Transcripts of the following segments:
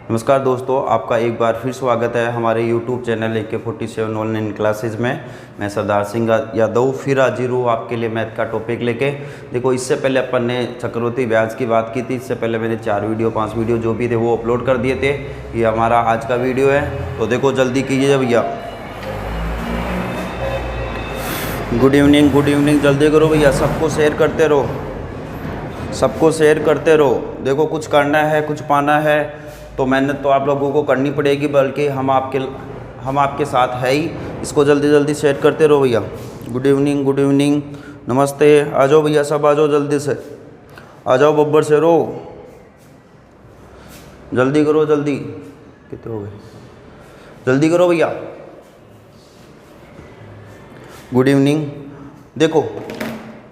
नमस्कार दोस्तों, आपका एक बार फिर स्वागत है हमारे YouTube channel AK47 online classes में। मैं सरदार सिंह यादव फिर हाजिर हूँ आपके लिए मैथ का टॉपिक लेके। देखो, इससे पहले अपन ने चक्रवृद्धि ब्याज की बात की थी। इससे पहले मैंने 4 वीडियो 5 वीडियो जो भी थे वो अपलोड कर दिए थे। ये हमारा आज का वीडियो है, तो देखो जल्दी कीजिए भैया। गुड इवनिंग, जल्दी करो भैया, सबको शेयर करते रहो, सबको शेयर करते रहो। देखो, कुछ करना है, कुछ पाना है तो मेहनत तो आप लोगों को करनी पड़ेगी, बल्कि हम आपके साथ है ही। इसको जल्दी जल्दी शेयर करते रहो भैया। गुड इवनिंग, नमस्ते। आ जाओ भैया, सब आ जाओ, जल्दी से आ जाओ, बब्बर से रो, जल्दी करो, जल्दी। कितने हो गए? जल्दी करो भैया। Good evening. देखो,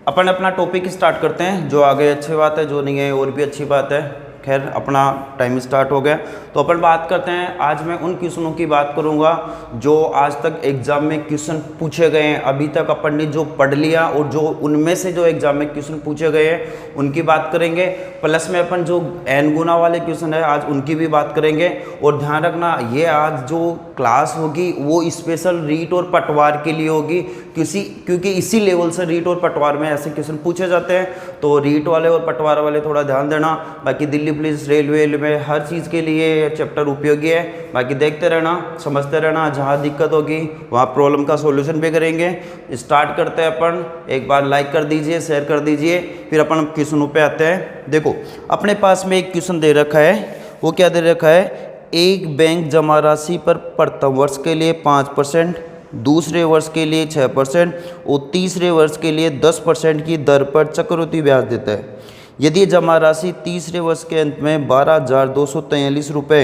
अपन अपना टॉपिक स्टार्ट करते हैं। जो आगे अच्छी बात है, जो नहीं है और भी अच्छी बात है। खैर, अपना टाइम स्टार्ट हो गया तो अपन बात करते हैं। आज मैं उन क्वेश्चनों की बात करूंगा जो आज तक एग्जाम में क्वेश्चन पूछे गए हैं। अभी तक अपन ने जो पढ़ लिया और जो उनमें से जो एग्जाम में क्वेश्चन पूछे गए हैं उनकी बात करेंगे। प्लस में अपन जो n गुना वाले क्वेश्चन है आज उनकी भी बात करेंगे। और ध्यान रखना, ये आज जो क्लास होगी वो स्पेशल रीट और पटवार के लिए होगी, क्योंकि इसी लेवल से रीट और पटवार में ऐसे क्वेश्चन पूछे जाते हैं। तो रीट वाले और पटवार वाले थोड़ा ध्यान देना। बाकी दिल्ली पुलिस, रेलवे में हर चीज़ के लिए चैप्टर उपयोगी है। बाकी देखते रहना, समझते रहना। जहाँ दिक्कत होगी वहाँ प्रॉब्लम का सॉल्यूशन भी करेंगे। स्टार्ट करते हैं अपन। एक बार लाइक कर दीजिए, शेयर कर दीजिए, फिर अपन क्वेश्चनों पे आते हैं। देखो, अपने पास में एक क्वेश्चन दे रखा है। वो क्या दे रखा है? एक बैंक जमा राशि पर प्रथम वर्ष के लिए 5%, दूसरे वर्ष के लिए 6% और तीसरे वर्ष के लिए 10% की दर पर चक्रवृद्धि ब्याज देता है। यदि जमा राशि तीसरे वर्ष के अंत में 12,243 रुपये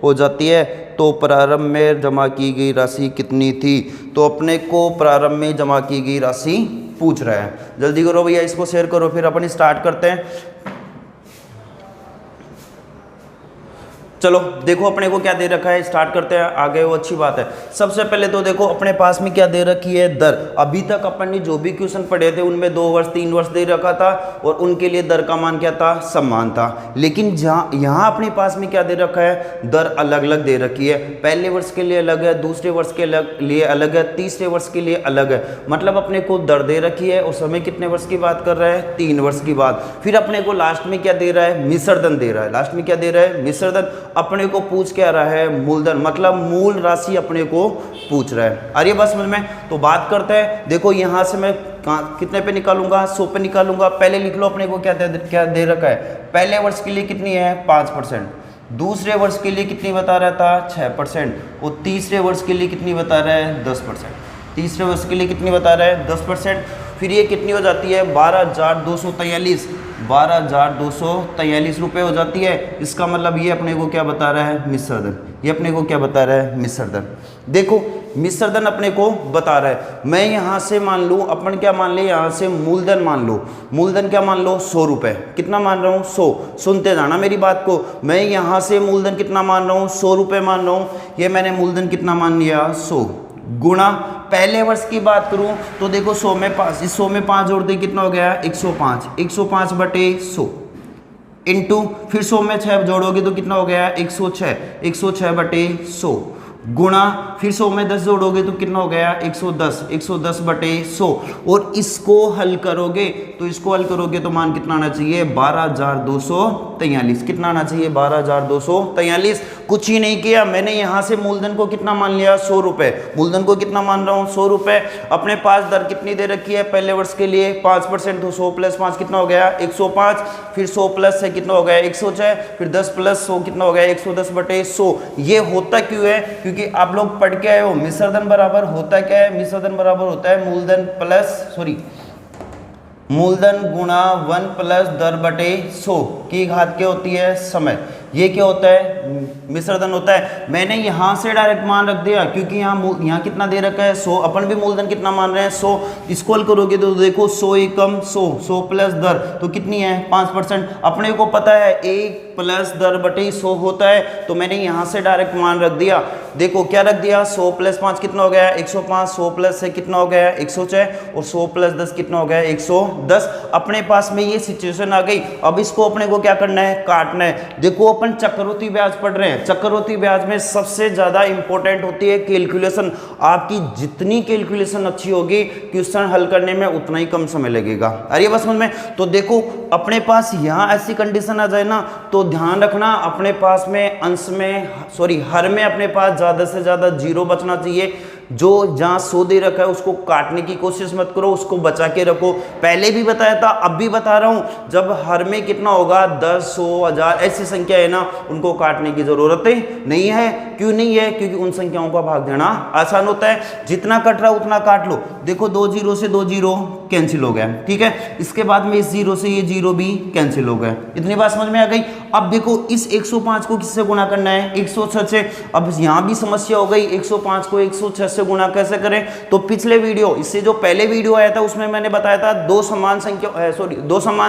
हो जाती है तो प्रारंभ में जमा की गई राशि कितनी थी? तो अपने को प्रारंभ में जमा की गई राशि पूछ रहा है। जल्दी करो भैया, इसको शेयर करो, फिर अपन स्टार्ट करते हैं। चलो देखो, अपने को क्या दे रखा है, स्टार्ट करते हैं। आगे वो अच्छी बात है। सबसे पहले तो देखो, अपने पास में क्या दे रखी है? दर। अभी तक अपन ने जो भी क्वेश्चन पढ़े थे उनमें 2 वर्ष 3 वर्ष दे रखा था और उनके लिए दर का मान क्या था? समान था। लेकिन यहाँ अपने पास में क्या दे रखा है? दर अलग अलग दे रखी है। पहले वर्ष के लिए अलग है, दूसरे वर्ष के लिए अलग है, तीसरे वर्ष के लिए अलग है। मतलब अपने को दर दे रखी है और समय कितने वर्ष की बात कर रहा है? 3 वर्ष की बात। फिर अपने को लास्ट में क्या दे रहा है? मिश्रधन दे रहा है। लास्ट में क्या दे रहा है? मिश्रधन। अपने को पूछ क्या रहा है? मूलधन, मतलब मूल राशि अपने को पूछ रहा है। अरे बस समझ में। तो बात करते हैं। देखो, यहां से मैं कितने पे निकालूंगा? 100 पे निकालूंगा। पहले लिख लो, अपने को क्या दे रखा है? पहले वर्ष के लिए कितनी है? 5%। दूसरे वर्ष के लिए कितनी बता रहा था? 6%। और तीसरे वर्ष के लिए कितनी बता रहा है? 10%। तीसरे वर्ष के लिए कितनी बता रहा है? 10%। फिर ये कितनी हो जाती है? 12,243 रुपये हो जाती है। इसका मतलब ये अपने को क्या बता रहा है? मिश्रधन। ये अपने को क्या बता रहा है? मिश्रधन। देखो, मिश्रधन अपने को बता रहा है। मैं यहाँ से मान लूँ, अपन क्या मान ले? यहाँ से मूलधन मान लो। मूलधन क्या मान लो? 100 रुपये। कितना मान रहा हूँ? 100। सुनते जाना मेरी बात को। मैं यहाँ से मूलधन कितना मान रहा हूँ? 100 रुपये मान रहा हूँ। ये मैंने मूलधन कितना मान लिया? 100 गुणा पहले वर्ष की बात करूं तो देखो, 100 में 5, इस 100 में 5 जोड़ दे, कितना हो गया? 105। 105 बटे 100 इंटू, फिर 100 में 6 जोड़ोगे तो कितना हो गया? 106। 106 बटे 100 गुणा, फिर 100 में 10 जोड़ोगे तो कितना हो गया? 110। 110 बटे 100। और इसको हल करोगे तो मान कितना आना चाहिए? 12,243। कितना आना चाहिए? 12,243। कुछ ही नहीं किया मैंने। यहाँ से मूलधन को कितना मान लिया? 100 रुपये। मूलधन को कितना मान रहा हूँ? 100 रुपये। अपने पास दर कितनी दे रखी है? पहले वर्ष के लिए 5%। तो 100 प्लस 5 कितना हो गया? 105। फिर 100 प्लस से कितना हो गया? 106। फिर 10 प्लस 100 कितना हो गया? 110 बटे 100। ये होता क्यों है? क्योंकि आप लोग पढ़ के आए हो, मिश्रधन बराबर होता क्या है? मिश्रधन बराबर होता है मूलधन गुणा 1 प्लस दर बटे 100 की घात क्या होती है? समय। ये क्या होता है? मिश्रधन होता है। मैंने यहाँ से डायरेक्ट मान रख दिया क्योंकि यहाँ कितना दे रखा है? 100। अपन भी मूलधन कितना मान रहे हैं? 100। इसको हल करोगे तो देखो, 100 एकम 100 प्लस दर तो कितनी है? 5%। अपने को पता है 1 प्लस दर बटे 100 होता है, तो मैंने यहाँ से डायरेक्ट मान रख दिया। देखो क्या रख दिया, 100 + 5 कितना हो गया 105, 100 + 6 कितना हो गया 106 और 100 + 10 कितना हो गया 110। अपने पास में ये सिचुएशन आ गई। अब इसको अपने को क्या करना है, काटना है। देखो अपन चक्रवृद्धि ब्याज पढ़ रहे हैं, चक्रवृद्धि ब्याज में सबसे ज्यादा इंपॉर्टेंट होती है कैलकुलेशन। आपकी जितनी कैलकुलेशन अच्छी होगी क्वेश्चन हल करने में उतना ही कम समय लगेगा। अरे बस समझ में। तो देखो अपने पास यहाँ ऐसी कंडीशन आ जाए ना तो ध्यान रखना अपने पास में अंश में हर में अपने पास ज्यादा से ज्यादा 0 बचना चाहिए। जो जहां 100 दे रखा है उसको काटने की कोशिश मत करो, उसको बचा के रखो। पहले भी बताया था, अब भी बता रहा हूं, जब हर में कितना होगा 10, 100, 1000 ऐसी संख्या है ना, उनको काटने की जरूरत नहीं है। क्यों नहीं है? क्योंकि उन संख्याओं का भाग देना आसान होता है। जितना कट रहा उतना काट लो। देखो 2 0 से 2 0 कैंसिल हो गया, ठीक है। इसके बाद में इस 0 से ये 0 भी कैंसिल हो गया। इतनी बात समझ में आ गई। अब देखो इस 105 को किससे गुणा करना है 106 से। अब यहाँ भी समस्या हो गई, 105 को 106 से गुणा कैसे करें। तो पिछले वीडियो, इससे जो पहले वीडियो आया था उसमें मैंने बताया था दो समान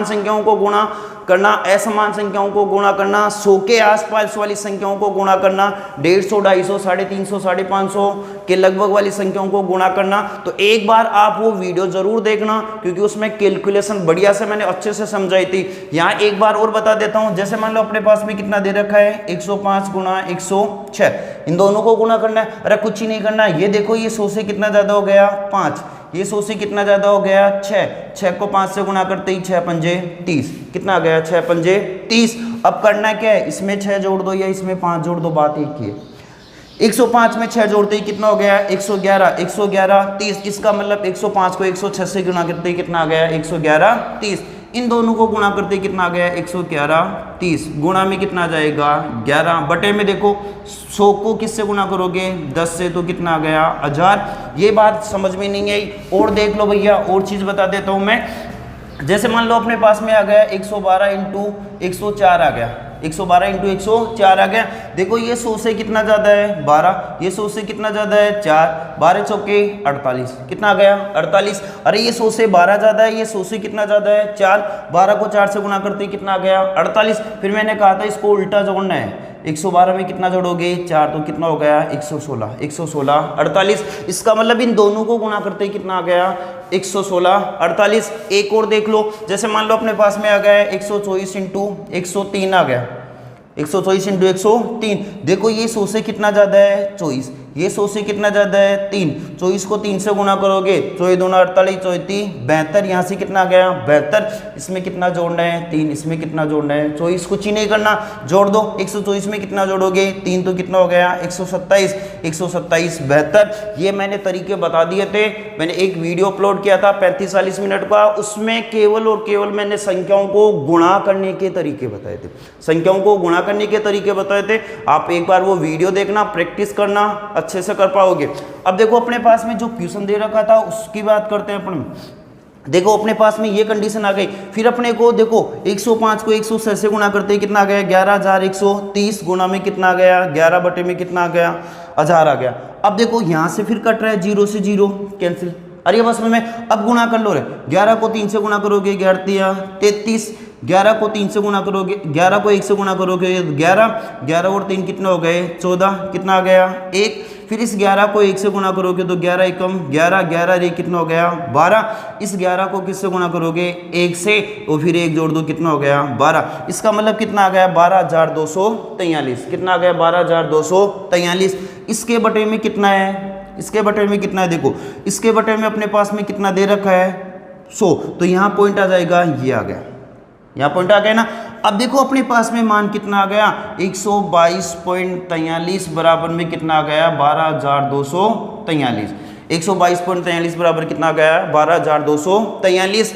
संख्याओं को गुणा करना, असमान संख्याओं को गुणा करना, 100 के आसपास वाली संख्याओं को गुणा करना, 150, 250, 350, 550 के लगभग वाली संख्याओं को गुणा करना। तो एक बार आप वो वीडियो जरूर देखना क्योंकि उसमें कैलकुलेशन बढ़िया से मैंने अच्छे से समझाई थी। यहाँ एक बार और बता देता हूँ। जैसे मान लो अपने पास में कितना दे रखा है 105 गुणा 106, इन दोनों को गुणा करना है। अरे कुछ ही नहीं करना, ये देखो ये 100 से कितना ज्यादा हो गया 5, ये 100 से कितना ज्यादा हो गया 6 को 5 से गुणा करते ही 6 पंजे 30, कितना आ गया 6 पंजे 30। अब करना क्या है, इसमें 6 जोड़ दो या इसमें 5 जोड़ दो, बात एक ही है। 105 में 6 जोड़ते ही कितना हो गया 111, 111 30। इसका मतलब 105 को 106 से गुणा करते ही कितना आ गया 111 30। इन दोनों को गुणा करते ही कितना आ गया 111 30। गुणा में कितना आ जाएगा 11, बटे में देखो 100 को किससे गुणा करोगे 10 से, तो कितना आ गया 1000। ये बात समझ में नहीं आई। और देख लो भैया, और चीज बता देता हूं मैं। जैसे मान लो अपने पास में आ गया 112 × 104 आ गया, 112 × 104 आ गया। देखो ये 100 से कितना ज्यादा है 12, ये 100 से कितना ज्यादा है 4, 12 चौके 48, कितना आ गया 48। अरे ये 100 से 12 ज्यादा है, ये 100 से कितना ज्यादा है 4, 12 को 4 से गुणा करते ही कितना आ गया 48। फिर मैंने कहा था इसको उल्टा जोड़ना है, 112 में कितना जोड़ोगे 4, तो कितना हो गया 116, 116 48। इसका मतलब इन दोनों को गुणा करते ही कितना आ गया 116 48। एक और देख लो, जैसे मान लो अपने पास में आ गया 124 × 103 आ गया, 124 × 103। देखो ये 100 से कितना ज्यादा है 24, ये 100 से कितना ज्यादा है 3, 24 को 3 से गुणा करोगे 24 दूना 48, 34 72, यहाँ से कितना आ गया 72। इसमें कितना जोड़ना है 3, इसमें कितना जोड़ना है 24, कुछ ही नहीं करना, जोड़ दो। 124 में कितना जोड़ोगे 3, तो कितना हो गया 127, 127 72। ये मैंने तरीके बता दिए थे। मैंने एक वीडियो अपलोड किया था 35-40 मिनट का, उसमें केवल और केवल मैंने संख्याओं को गुणा करने के तरीके बताए थे, संख्याओं को गुणा करने के तरीके बताए थे। आप एक बार वो वीडियो देखना, प्रैक्टिस करना, अच्छे से कर पाओगे। अब देखो अपने पास में जो क्वेश्चन दे रखा था उसकी बात करते हैं अपन। देखो अपने पास में ये कंडीशन आ गई। फिर अपने को देखो 105 को 106 से गुणा करते ही कितना आ गया 11130, गुणा में कितना आ गया 11 बटे में कितना आ गया 1000 आ गया। अब देखो यहाँ से फिर कट रहा है 0 से 0 कैंसिल। अरे बस में अब गुणा कर लो रे, 11 को 3 से गुणा करोगे 11 33, 11 को 3 से गुणा करोगे, 11 को 1 से गुणा करोगे 11, 11 और 3 कितने हो गए 14, कितना आ गया 1। फिर इस 11 को 1 से गुणा करोगे तो 11 एकम 11, 11 रे कितना हो गया 12। इस 11 को किससे गुणा करोगे 1 से, और फिर 1 जोड़ दो कितना हो गया 12। इसका मतलब कितना आ गया 12243, कितना आ गया 12243। इसके बटे में कितना है, इसके बटे में कितना है, देखो इसके बटे में अपने पास में कितना दे रखा है 100, तो यहाँ पॉइंट आ जाएगा, ये आ गया, यहाँ पॉइंट आ गया ना। अब देखो अपने पास में मान कितना आ गया 122.43 बराबर में कितना आ गया 12243। 122.43 बराबर कितना आ गया 12243।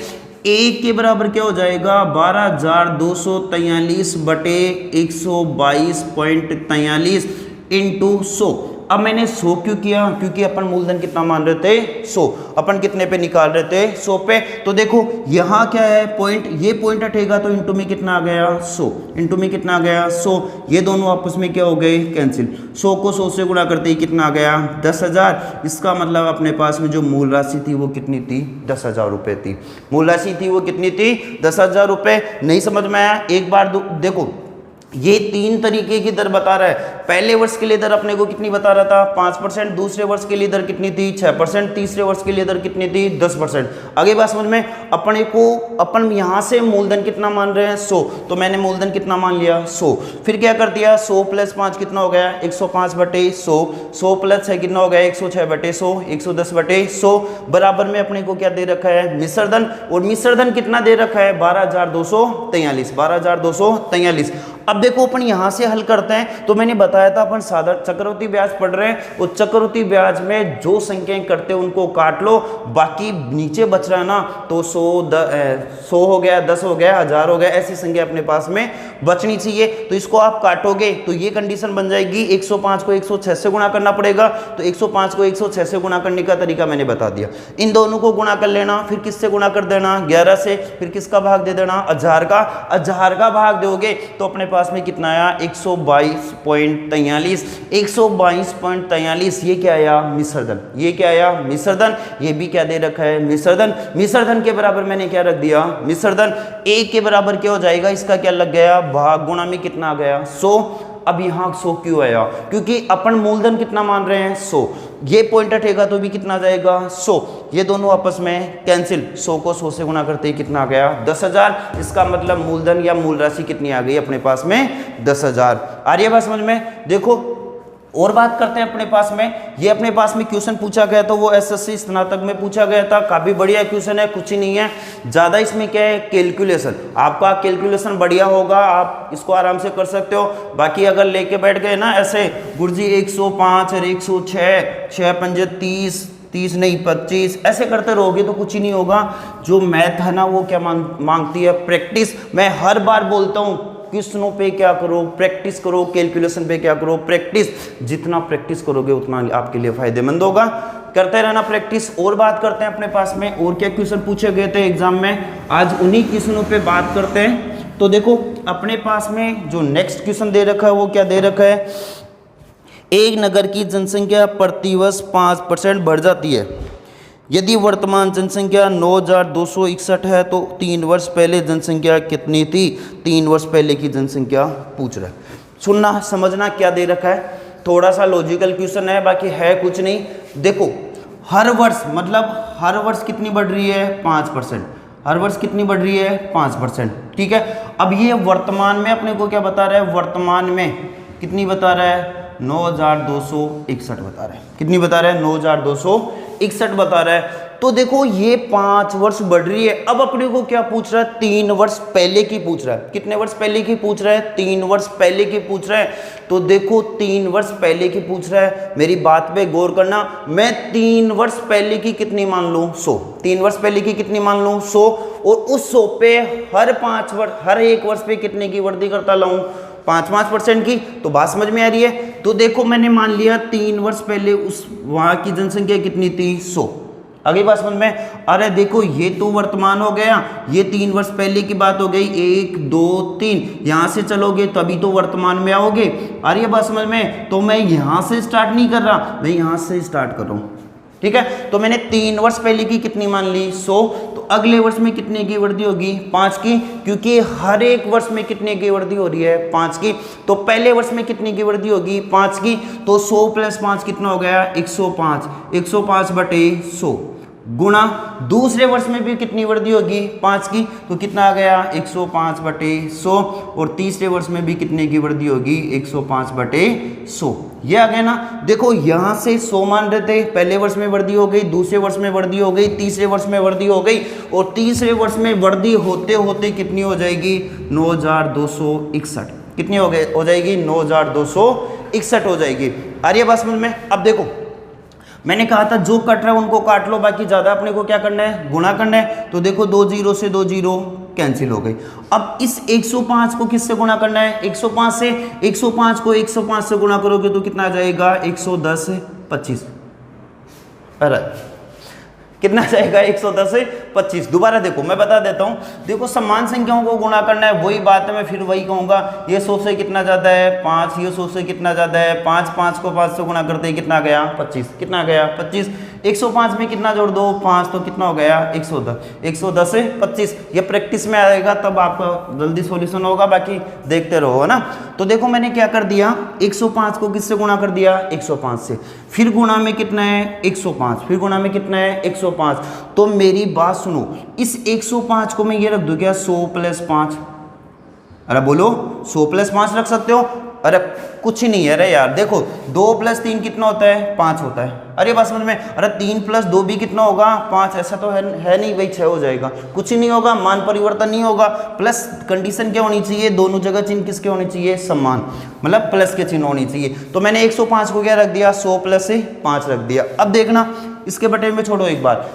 एक के बराबर क्या हो जाएगा 12243 बटे 122.43 इंटू 100। अब मैंने 100 क्यों किया, क्योंकि अपन मूलधन कितना मान रहे थे 100, अपन कितने पे निकाल रहे थे 100 पे। तो देखो यहाँ क्या है पॉइंट, ये पॉइंट हटेगा तो इंटू में कितना आ गया 100, इंटू में कितना आ गया 100। ये दोनों आपस में क्या हो गए कैंसिल। 100 को 100 से गुणा करते ही कितना आ गया 10,000। इसका मतलब अपने पास में जो मूल राशि थी वो कितनी थी 10,000 रुपये थी। मूल राशि थी वो कितनी थी 10,000 रुपये। नहीं समझ में आया, एक बार देखो ये 3 तरीके की दर बता रहा है। पहले वर्ष के लिए दर अपने को कितनी बता रहा था 5%, दूसरे वर्ष के लिए दर कितनी थी 6%, तीसरे वर्ष के लिए दर कितनी थी 10%। आगे बात समझ में, अपन यहाँ से मूलधन कितना मान रहे हैं 100, तो मैंने मूलधन कितना मान लिया 100। फिर क्या कर दिया 100 + 5 कितना हो गया 105/100, 100 + 6 कितना हो गया 106/100, 110/100 बराबर में अपने को क्या दे रखा है मिश्रधन, और मिश्रधन कितना दे रखा है 12,243, 12,243। अब देखो अपन यहां से हल करते हैं, तो मैंने बताया था अपन साधारण चक्रवृद्धि ब्याज पढ़ रहे हैं, और चक्रवृद्धि ब्याज में जो संख्याएं करते हैं उनको काट लो, बाकी नीचे बच रहा है ना, तो 100 हो गया, 10 हो गया, 1000 हो गया, ऐसी संख्या अपने पास में बचनी चाहिए। तो इसको आप काटोगे तो ये कंडीशन बन जाएगी 105 को 106 से गुणा करना पड़ेगा, तो 105 को 106 से गुणा करने का तरीका मैंने बता दिया। इन दोनों को गुणा कर लेना, फिर किससे गुणा कर देना 11 से, फिर किसका भाग दे देना 1000 का, 1000 का भाग दोगे तो अपने पास में कितना आया 122.43, 122.43। ये क्या आया मिश्रधन, ये क्या आया मिश्रधन, ये भी क्या दे रखा है मिश्रधन। मिश्रधन के बराबर मैंने क्या रख दिया मिश्रधन, 1 के बराबर क्या हो जाएगा, इसका क्या लग गया भाग, गुणा में कितना आ गया 100। अब यहाँ 100 क्यों आया, क्योंकि अपन मूलधन कितना मान रहे हैं 100, ये पॉइंट हटेगा तो भी कितना जाएगा 100, ये दोनों आपस में कैंसिल, 100 को 100 से गुणा करते ही कितना आ गया 10,000। इसका मतलब मूलधन या मूल राशि कितनी आ गई अपने पास में 10,000। आ रही है बात समझ में। देखो और बात करते हैं अपने पास में, ये अपने पास में क्वेश्चन पूछा गया था, वो एसएससी स्नातक में पूछा गया था, काफी बढ़िया क्वेश्चन है, कुछ ही नहीं है ज्यादा। इसमें क्या है कैलकुलेशन, आपका कैलकुलेशन बढ़िया होगा, आप इसको आराम से कर सकते हो। बाकी अगर लेके बैठ गए ना ऐसे गुरुजी 105 और 106, 6 पंजे 30, 30 नहीं 25, ऐसे करते रहोगे तो कुछ ही नहीं होगा। जो मैथ है ना वो क्या मांगती है प्रैक्टिस। मैं हर बार बोलता हूँ क्वेश्चनों पे क्या करो प्रैक्टिस करो, कैलकुलेशन पे क्या करो प्रैक्टिस, जितना प्रैक्टिस करोगे उतना आपके लिए फायदेमंद होगा, करते रहना प्रैक्टिस। और बात करते हैं अपने पास में और क्या क्वेश्चन पूछे गए थे एग्जाम में, आज उन्हीं क्वेश्चनों पे बात करते हैं। तो देखो अपने पास में जो नेक्स्ट क्वेश्चन दे रखा है वो क्या दे रखा है, एक नगर की जनसंख्या प्रतिवर्ष 5% बढ़ जाती है, यदि वर्तमान जनसंख्या 9,261 है तो 3 वर्ष पहले जनसंख्या कितनी थी, 3 वर्ष पहले की जनसंख्या पूछ रहा है। सुनना समझना क्या दे रखा है, थोड़ा सा लॉजिकल क्वेश्चन है, बाकी है कुछ नहीं। देखो हर वर्ष मतलब हर वर्ष कितनी बढ़ रही है 5%, हर वर्ष कितनी बढ़ रही है 5%, ठीक है। अब ये वर्तमान में अपने को क्या बता रहा है, वर्तमान में कितनी बता रहा है 9,261 बता रहा है, कितनी बता रहा है 9,261 बता रहा है। तो देखो ये 5 वर्ष बढ़ रही है। अब अपने को क्या पूछ रहा है 3 वर्ष पहले की पूछ रहा है, कितने वर्ष पहले की पूछ रहा है 3 वर्ष पहले की पूछ रहा है। तो देखो 3 वर्ष पहले की पूछ रहा है, मेरी बात पे गौर करना, मैं 3 वर्ष पहले की कितनी मान लूँ 100, 3 वर्ष पहले की कितनी मान लूँ 100, और उस 100 पे हर 5 वर्ष हर 1 वर्ष पे कितने की वृद्धि करता लाऊं 5% की। तो बात समझ में आ रही है। तो देखो मैंने मान लिया 3 वर्ष पहले उस वहां की जनसंख्या कितनी थी 100। अगली बात समझ में, अरे देखो ये तो वर्तमान हो गया, ये 3 वर्ष पहले की बात हो गई, 1 2 3, यहां से चलोगे तभी तो वर्तमान में आओगे। अरे बात समझ में, तो मैं यहां से स्टार्ट नहीं कर रहा, मैं यहां से स्टार्ट कर रहा हूं, ठीक है। तो मैंने 3 वर्ष पहले की कितनी मान ली 100, तो अगले वर्ष में कितने की वृद्धि होगी 5 की, क्योंकि हर एक वर्ष में कितने की वृद्धि हो रही है 5 की। तो पहले वर्ष में कितने की वृद्धि होगी 5 की, तो 100 + 5 कितना हो गया 105, 105/100 गुणा दूसरे वर्ष में भी कितनी वृद्धि होगी 5 की, तो कितना आ गया 105/100, और तीसरे वर्ष में भी कितने की वृद्धि होगी 105/100। ये आ गया ना। देखो यहां से 100 मान रहे थे, पहले वर्ष में वृद्धि हो गई, दूसरे वर्ष में वृद्धि हो गई, तीसरे वर्ष में वृद्धि हो गई, और तीसरे वर्ष में वृद्धि होते होते कितनी हो जाएगी 9,261, कितनी हो जाएगी 9,261 हो जाएगी। आ रही है बात समझ में। अब देखो मैंने कहा था जो कट रहा है उनको काट लो, बाकी ज्यादा अपने को क्या करना है गुणा करना है। तो देखो 2 0 से 2 0 कैंसिल हो गई। अब इस 105 को किससे गुणा करना है 105 से, 105 को 105 से गुणा करोगे तो कितना आ जाएगा 110 से 25, अरे कितना जाएगा 110 से 25। दोबारा देखो मैं बता देता हूँ, देखो समान संख्याओं को गुणा करना है, वही बात है, मैं फिर वही कहूँगा, ये 100 से कितना ज़्यादा है 5, ये 100 से कितना ज़्यादा है 5, 5 को 5 से गुणा करते ही कितना गया 25, कितना गया 25, 105 में कितना जोड़ दो 5, तो कितना हो गया 110, 110 से 25। ये प्रैक्टिस में आएगा तब आपका जल्दी सॉल्यूशन होगा, बाकी देखते रहो, है ना। तो देखो मैंने क्या कर दिया, 105 को किससे गुणा कर दिया 105 से, फिर गुणा में कितना है 105, फिर गुणा में कितना है 105। तो मेरी बात सुनो, इस 105 को मैं ये रख दूं क्या 100 + 5, अरे बोलो 100 + 5 रख सकते हो, अरे कुछ ही नहीं है, अरे यार देखो 2 + 3 कितना होता है 5 होता है, अरे बात समझ में, अरे 3 + 2 भी कितना होगा 5, ऐसा तो है नहीं भाई 6 हो जाएगा, कुछ ही नहीं होगा, मान परिवर्तन नहीं होगा, प्लस कंडीशन क्या होनी चाहिए, दोनों जगह चिन्ह किसके होने चाहिए समान, मतलब प्लस के चिन्ह होनी चाहिए। तो मैंने 105 को क्या रख दिया 100 + 5 रख दिया। अब देखना इसके बटे में छोड़ो एक बार,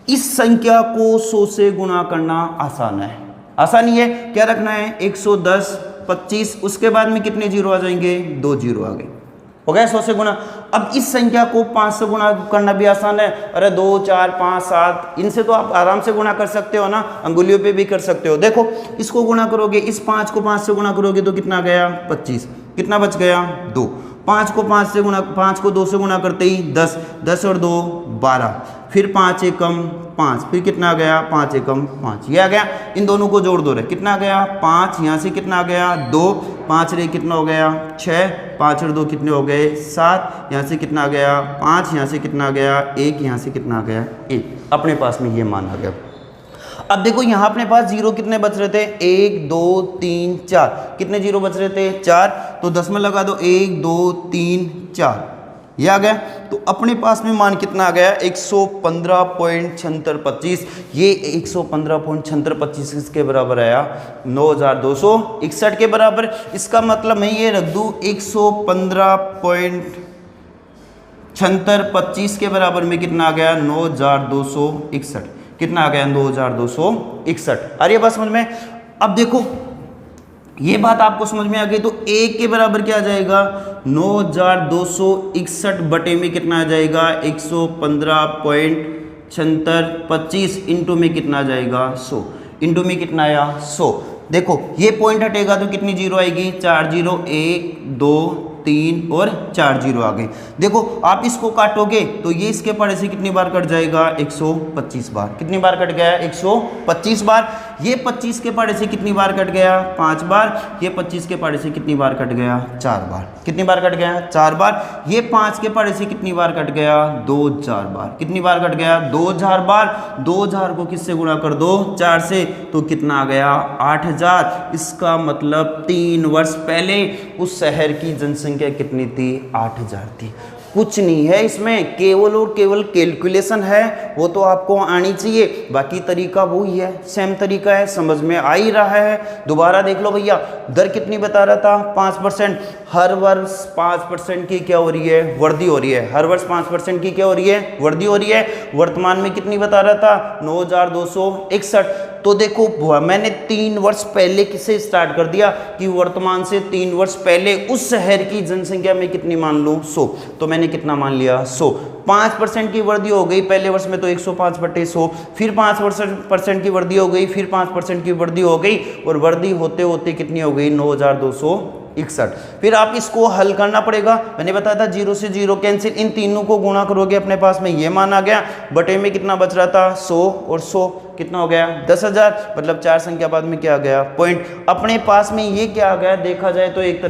इस संख्या को 100 से गुणा करना आसान है, आसानी है, क्या रखना है 110 25, उसके बाद में कितने जीरो आ जाएंगे 2 जीरो आ गए, हो गया 100 से गुणा। अब इस संख्या को 5 से गुणा करना भी आसान है, अरे 2 4 5 7, इनसे तो आप आराम से गुणा कर सकते हो ना, अंगुलियों पे भी कर सकते हो। देखो इसको गुणा करोगे, इस 5 को 5 से गुणा करोगे तो कितना गया 25, कितना बच गया 2, 5 को 5 से गुणा, 5 को 2 से गुणा करते ही 10, 10 और 2 12, फिर 5 एकम 5, फिर कितना आ गया 5 एकम 5, ये आ गया। इन दोनों को जोड़ दो रे, कितना आ गया 5, यहाँ से कितना आ गया 2, 5 रे कितना हो गया 6, 5 और 2 कितने हो गए 7, यहाँ से कितना आ गया 5, यहाँ से कितना आ गया 1, यहाँ से कितना आ गया 1, अपने पास में ये मान आ गया। अब देखो यहाँ अपने पास जीरो कितने बच रहे थे 1 2 3 4, कितने जीरो बच रहे थे 4, तो 10 में लगा दो 1 2 3 4, ये आ गया। तो अपने पास में मान कितना आ गया 115.7625, ये 115.7625 किसके बराबर आया 9261 के बराबर। इसका मतलब मैं ये रख दूँ 115.7625 के बराबर में कितना आ गया 9261, कितना आ गया 9261। अरे बात समझ में। अब देखो ये बात आपको समझ में आ गई, तो 1 के बराबर क्या आ जाएगा 9261 बटे में कितना आ जाएगा 115.7625 इंटू में कितना आ जाएगा 100, इंटू में कितना आया 100। देखो ये पॉइंट हटेगा तो कितनी जीरो आएगी 4 जीरो, 1 2 3 और 4 जीरो आ गए। देखो आप इसको काटोगे तो ये इसके पारे से कितनी बार कट जाएगा 125 बार, कितनी बार कट गया 125 बार। ये 25 के पारे से कितनी बार कट गया 5 बार, ये 25 के पारे से कितनी बार कट गया 4 बार, कितनी बार कट गया 4 बार। ये 5 के पारे से कितनी बार कट गया 2000 बार, कितनी बार कट गया 2000 बार। 2000 को किससे गुणा कर दो 4 से, तो कितना आ गया 8000। इसका मतलब 3 वर्ष पहले उस शहर की जनसंख्या कितनी थी 8000 थी। कुछ नहीं है इसमें, केवल और केवल कैलकुलेशन है, वो तो आपको आनी चाहिए, बाकी तरीका वही है, सेम तरीका है, समझ में आ ही रहा है। दोबारा देख लो भैया, दर कितनी बता रहा था 5%, हर वर्ष 5% की क्या हो रही है वृद्धि हो रही है, हर वर्ष 5% की क्या हो रही है वृद्धि हो रही है। वर्तमान में कितनी बता रहा था 9261। तो देखो मैंने 3 वर्ष पहले किसे स्टार्ट कर दिया कि वर्तमान से 3 वर्ष पहले उस शहर की जनसंख्या में कितनी मान लूँ 100, तो मैंने कितना मान लिया 100। 5% की वृद्धि हो गई, पहले वर्ष में तो 105/100, फिर 5% की वृद्धि हो गई, फिर 5% की वृद्धि हो गई, और वृद्धि होते होते कितनी हो गई 9261। फिर आप इसको हल करना पड़ेगा, मैंने बताया था 0 से 0 कैंसिल, इन तीनों को गुणा करोगे अपने पास में ये मान आ गया। बटे में कितना बच रहा था 100 और 100 कितना हो गया 10,000, मतलब 4 संख्या बाद में क्या आ गया पॉइंट। अपने पास में ये क्या आ गया देखा जाए तो एक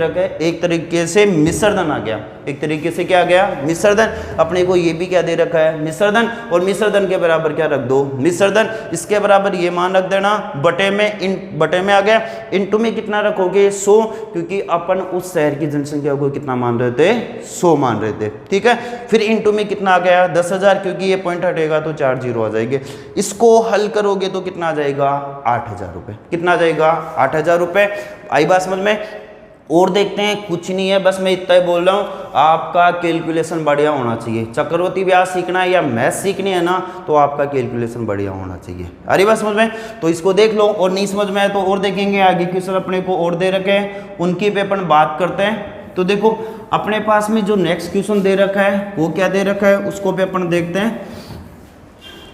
तरीके से मिश्रधन आ गया, एक तरीके से क्या आ गया मिश्रधन। अपने को ये भी क्या दे रखा है मिश्रधन, और मिश्रधन के बराबर क्या रख दो मिश्रधन, इसके बराबर ये मान रख देना। बटे में आ गया, इनटू में कितना रखोगे 100, क्योंकि अपन उस शहर की जनसंख्या को कितना मान रहे थे 100 मान रहे थे, ठीक है। फिर इनटू में कितना आ गया 10,000, क्योंकि ये पॉइंट हटेगा तो 4 जीरो आ जाएंगे। इसको हल करोगे तो कितना आ जाएगा 8,000 रुपये, कितना आ जाएगा 8,000 रुपये। आई बात समझ में। और देखते हैं, कुछ नहीं है, बस मैं इतना ही बोल रहा हूँ, आपका कैलकुलेशन बढ़िया होना चाहिए। चक्रवृद्धि ब्याज सीखना है या मैथ सीखनी है ना, तो आपका कैलकुलेशन बढ़िया होना चाहिए। अरे बात समझ में, तो इसको देख लो, और नहीं समझ में आए तो और देखेंगे, आगे क्वेश्चन अपने को और दे रखे हैं, उनकी पे अपन बात करते हैं। तो देखो अपने पास में जो नेक्स्ट क्वेश्चन दे रखा है वो क्या दे रखा है, उसको पे अपन देखते हैं।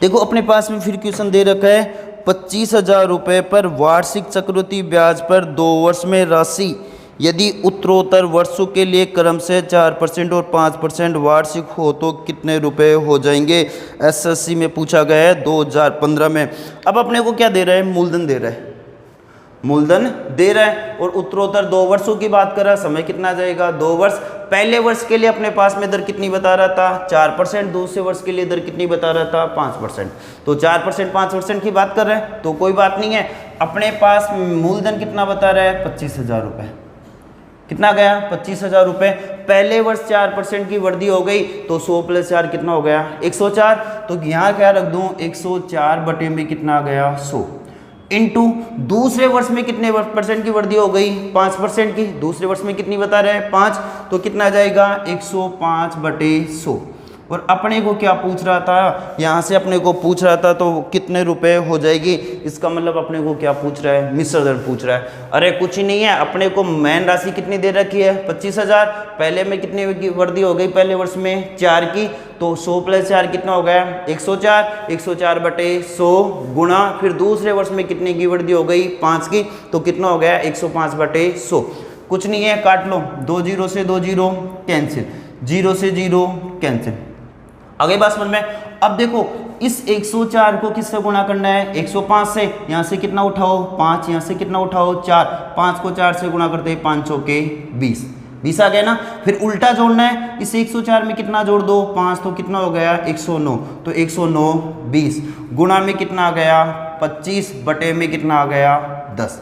देखो अपने पास में फिर क्वेश्चन दे रखा है 25,000 रुपये पर वार्षिक चक्रवृद्धि ब्याज पर 2 वर्ष में राशि यदि उत्तरोत्तर वर्षों के लिए क्रम से 4% और 5% वार्षिक हो तो कितने रुपए हो जाएंगे। एसएससी में पूछा गया है 2015 में। अब अपने को क्या दे रहा है, मूलधन दे रहा है, मूलधन दे रहा है और उत्तरोत्तर 2 वर्षों की बात कर रहा है। समय कितना जाएगा, 2 वर्ष। पहले वर्ष के लिए अपने पास में दर कितनी बता रहा था, 4%। दूसरे वर्ष के लिए दर कितनी बता रहा था, 5%। तो 4% 5% की बात कर रहे हैं तो कोई बात नहीं है। अपने पास मूलधन कितना बता रहा है, 25,000 रुपये। कितना गया, 25,000 रुपये। पहले वर्ष 4% की वृद्धि हो गई तो 100 + 4 कितना हो गया, 104। तो यहाँ क्या रख दूँ, 104 बटे में कितना आ गया, 100 इंटू दूसरे वर्ष में कितने % की वृद्धि हो गई, 5% की। दूसरे वर्ष में कितनी बता रहे हैं, 5। तो कितना आ जाएगा, 105 बटे 100। और अपने को क्या पूछ रहा था, यहाँ से अपने को पूछ रहा था तो कितने रुपए हो जाएगी। इसका मतलब अपने को क्या पूछ रहा है, मिश्र दर पूछ रहा है। अरे कुछ ही नहीं है, अपने को मेन राशि कितनी दे रखी है, 25,000। पहले में कितनी की वृद्धि हो गई, पहले वर्ष में 4 की। तो 100 + 4 कितना हो गया, 104। 104 बटे 100 गुणा फिर दूसरे वर्ष में कितने की वृद्धि हो गई, 5 की। तो कितना हो गया, 105 बटे 100। कुछ नहीं है, काट लो, 2 0 से 2 0 कैंसिल, 0 से 0 कैंसिल। आगे बात समझ में। अब देखो इस 104 को किससे गुणा करना है, 105 से। यहाँ से कितना उठाओ, 5। यहाँ से कितना उठाओ, 4। 5 को 4 से गुणा करते हैं, 5 चौके 20। 20 आ गया ना। फिर उल्टा जोड़ना है, इस 104 में कितना जोड़ दो, 5। तो कितना हो गया, 109। तो 109 20 गुणा में कितना आ गया, 25 बटे में कितना आ गया, 10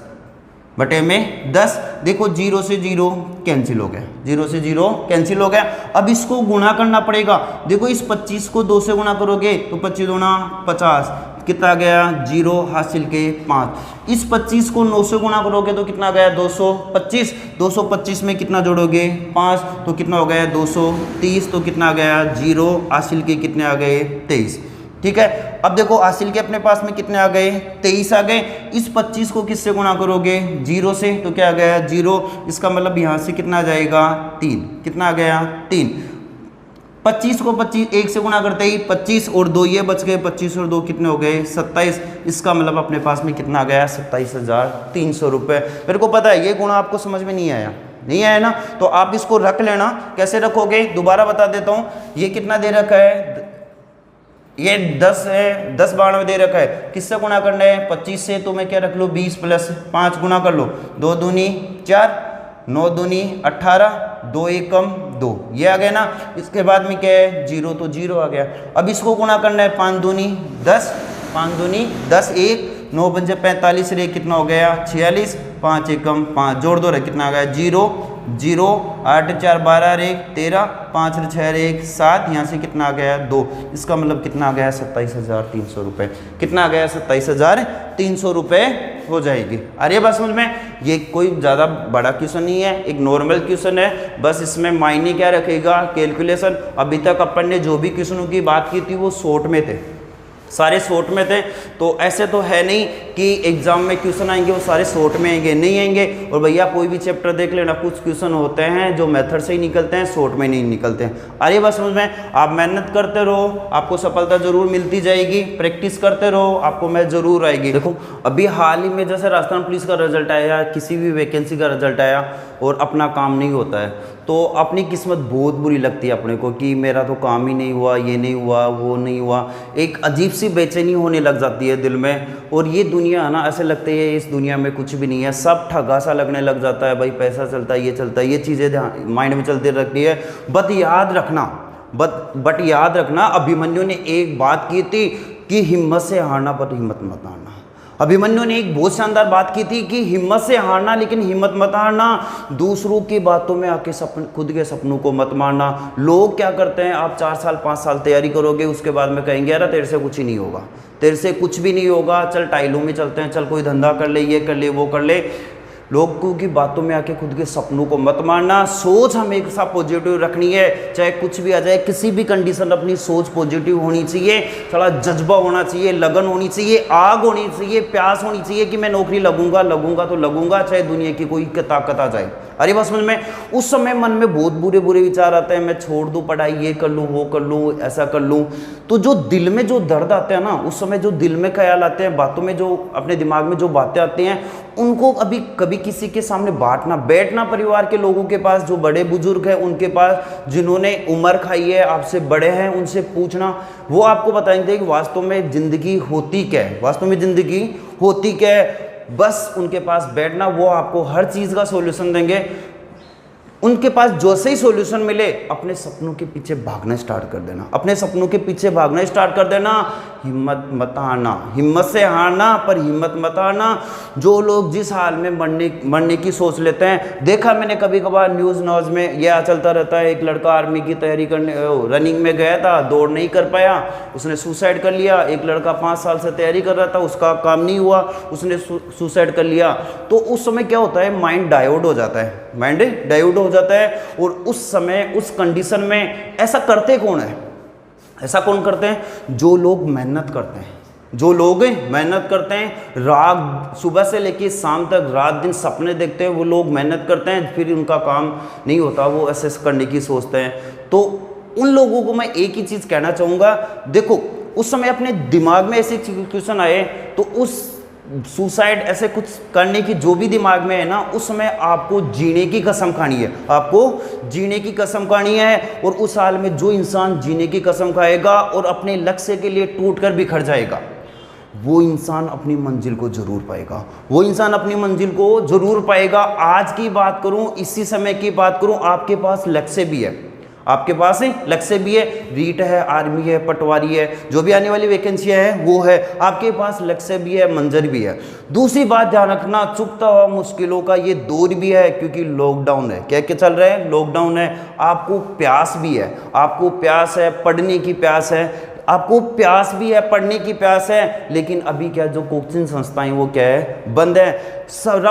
बटे में 10। देखो 0 से 0 कैंसिल हो गया, 0 से 0 कैंसिल हो गया। अब इसको गुणा करना पड़ेगा। देखो इस 25 को 2 से गुणा करोगे तो 25 दूना 50, कितना गया, 0 हासिल के 5। इस 25 को 9 से गुणा करोगे तो कितना गया, 225। 225 में कितना जोड़ोगे, 5। तो कितना हो गया, 230। तो कितना गया, 0 हासिल के कितने आ गए, 23। ठीक है। अब देखो हासिल के अपने पास में कितने आ गए, 23 आ गए। इस 25 को किससे गुणा करोगे, 0 से। तो क्या आ गया, 0। इसका मतलब यहाँ से कितना आ जाएगा, 3। कितना आ गया, 3। 25 को 25 1 से गुणा करते ही 25 और 2 ये बच गए, 25 और 2 कितने हो गए, 27। इसका मतलब अपने पास में कितना आ गया, 27,300 रुपये। मेरे को पता है ये गुणा आपको समझ में नहीं आया, नहीं आया ना, तो आप इसको रख लेना। कैसे रखोगे, दोबारा बता देता हूँ। ये कितना दे रखा है, ये 10 है, 10 92 दे रखा है। किससे गुणा करना है, 25 से। तो मैं क्या रख लो, 20 + 5 गुणा कर लो, 2 दूनी 4, 9 दूनी 18, 2 एकम 2, ये आ गया ना। इसके बाद में क्या है, 0। तो 0 आ गया। अब इसको गुणा करना है, 5 दूनी 10, 5 दूनी 10, 1 9 पंजे 45 रे कितना हो गया, 46। 5 एकम 5 जोड़ दो रे, कितना आ गया, 0 0। 8 4 12 रे 13, 5 6 रे 7। यहाँ से कितना आ गया, 2। इसका मतलब कितना आ गया, 27,300 रुपये। कितना आ गया, 27,300 रुपये हो जाएगी। अरे बस समझ में, ये कोई ज़्यादा बड़ा क्वेश्चन नहीं है, एक नॉर्मल क्वेश्चन है। बस इसमें मायने क्या रखेगा, कैलकुलेशन। अभी तक अपन ने जो भी क्वेश्चनों की बात की थी वो शॉर्ट में थे, सारे शॉर्ट में थे। तो ऐसे तो है नहीं कि एग्जाम में क्वेश्चन आएंगे वो सारे शॉर्ट में आएंगे, नहीं आएंगे। और भैया कोई भी चैप्टर देख लेना, कुछ क्वेश्चन होते हैं जो मेथड से ही निकलते हैं, शॉर्ट में नहीं निकलते हैं। अरे बस समझ में, आप मेहनत करते रहो, आपको सफलता जरूर मिलती जाएगी। प्रैक्टिस करते रहो, आपको मैथ जरूर आएगी। देखो अभी हाल ही में जैसे राजस्थान पुलिस का रिजल्ट आया, किसी भी वैकेंसी का रिजल्ट आया और अपना काम नहीं होता है, तो अपनी किस्मत बहुत बुरी लगती है अपने को कि मेरा तो काम ही नहीं हुआ, ये नहीं हुआ, वो नहीं हुआ। एक अजीब सी बेचैनी होने लग जाती है दिल में। और ये दुनिया है ना, ऐसे लगता है इस दुनिया में कुछ भी नहीं है, सब ठगा सा लगने लग जाता है। भाई पैसा चलता है, ये चलता है, ये चीज़ें माइंड में चलती रहती है। बट याद रखना, अभिमन्यु ने एक बात की थी कि हिम्मत से हारना पर हिम्मत मत हारना। अभिमन्यु ने एक बहुत शानदार बात की थी कि हिम्मत से हारना लेकिन हिम्मत मत हारना। दूसरों की बातों में आके खुद के सपनों को मत मारना। लोग क्या करते हैं, आप 4 साल 5 साल तैयारी करोगे, उसके बाद में कहेंगे यार तेरे से कुछ ही नहीं होगा, तेरे से कुछ भी नहीं होगा, चल टाइलों में चलते हैं, चल कोई धंधा कर ले, ये कर ले, वो कर ले। लोगों की बातों में आके खुद के सपनों को मत मारना। सोच हमेशा पॉजिटिव रखनी है, चाहे कुछ भी आ जाए, किसी भी कंडीशन अपनी सोच पॉजिटिव होनी चाहिए, थोड़ा जज्बा होना चाहिए, लगन होनी चाहिए, आग होनी चाहिए, प्यास होनी चाहिए कि मैं नौकरी लगूंगा तो लगूंगा, चाहे दुनिया की कोई ताकत आ जाए। अरे बस समझ में, उस समय मन में बहुत बुरे बुरे विचार आते हैं, मैं छोड़ दूं पढ़ाई, ये कर लूं, वो कर लूं, ऐसा कर लूं। तो जो दिल में जो दर्द आते हैं ना, उस समय जो दिल में ख्याल आते हैं, बातों में जो अपने दिमाग में जो बातें आती हैं, उनको अभी कभी किसी के सामने बांटना, बैठना परिवार के लोगों के पास, जो बड़े बुजुर्ग हैं उनके पास, जिन्होंने उम्र खाई है, आपसे बड़े हैं, उनसे पूछना। वो आपको बताएंगे कि वास्तव में जिंदगी होती क्या है, वास्तव में जिंदगी होती क्या है। बस उनके पास बैठना, वो आपको हर चीज़ का सॉल्यूशन देंगे। उनके पास जैसे ही सॉल्यूशन मिले, अपने सपनों के पीछे भागना स्टार्ट कर देना, अपने सपनों के पीछे भागना स्टार्ट कर देना। हिम्मत मत हारना, हिम्मत से हारना पर हिम्मत मत हारना। जो लोग जिस हाल में मरने की सोच लेते हैं, देखा मैंने कभी कभार न्यूज़ में यह चलता रहता है, एक लड़का आर्मी की तैयारी करने रनिंग में गया था, दौड़ नहीं कर पाया, उसने सुसाइड कर लिया। एक लड़का 5 साल से तैयारी कर रहा था, उसका काम नहीं हुआ, उसने सुसाइड कर लिया। तो उस समय क्या होता है, माइंड डाइवर्ट हो जाता है, माइंड डाइवर्ट हो जाता है। और उस समय उस कंडीशन में ऐसा करते कौन है, ऐसा कौन करते हैं? जो लोग मेहनत करते हैं, जो लोग मेहनत करते हैं, रात सुबह से लेकर शाम तक रात दिन सपने देखते हैं, वो लोग मेहनत करते हैं, फिर उनका काम नहीं होता, वो ऐसे करने की सोचते हैं। तो उन लोगों को मैं एक ही चीज़ कहना चाहूँगा, देखो उस समय अपने दिमाग में ऐसी सिचुएशन आए तो उस सुसाइड ऐसे कुछ करने की जो भी दिमाग में है ना, उस समय आपको जीने की कसम खानी है, आपको जीने की कसम खानी है। और उस हाल में जो इंसान जीने की कसम खाएगा और अपने लक्ष्य के लिए टूटकर बिखर जाएगा, वो इंसान अपनी मंजिल को जरूर पाएगा, वो इंसान अपनी मंजिल को जरूर पाएगा। आज की बात करूं, इसी समय की बात करूं, आपके पास लक्ष्य भी है, आपके पास लक्ष्य भी है, रीट है, आर्मी है, पटवारी है, जो भी आने वाली वैकेंसियां है वो है, आपके पास लक्ष्य भी है, मंजर भी है। दूसरी बात ध्यान रखना, चुकता हुआ मुश्किलों का ये दौर भी है, क्योंकि लॉकडाउन है। क्या क्या चल रहा है? लॉकडाउन है। आपको प्यास भी है, आपको प्यास है, पढ़ने की प्यास है, आपको प्यास भी है, पढ़ने की प्यास है, लेकिन अभी क्या जो कोचिंग संस्थाएं वो क्या है, बंद है। सब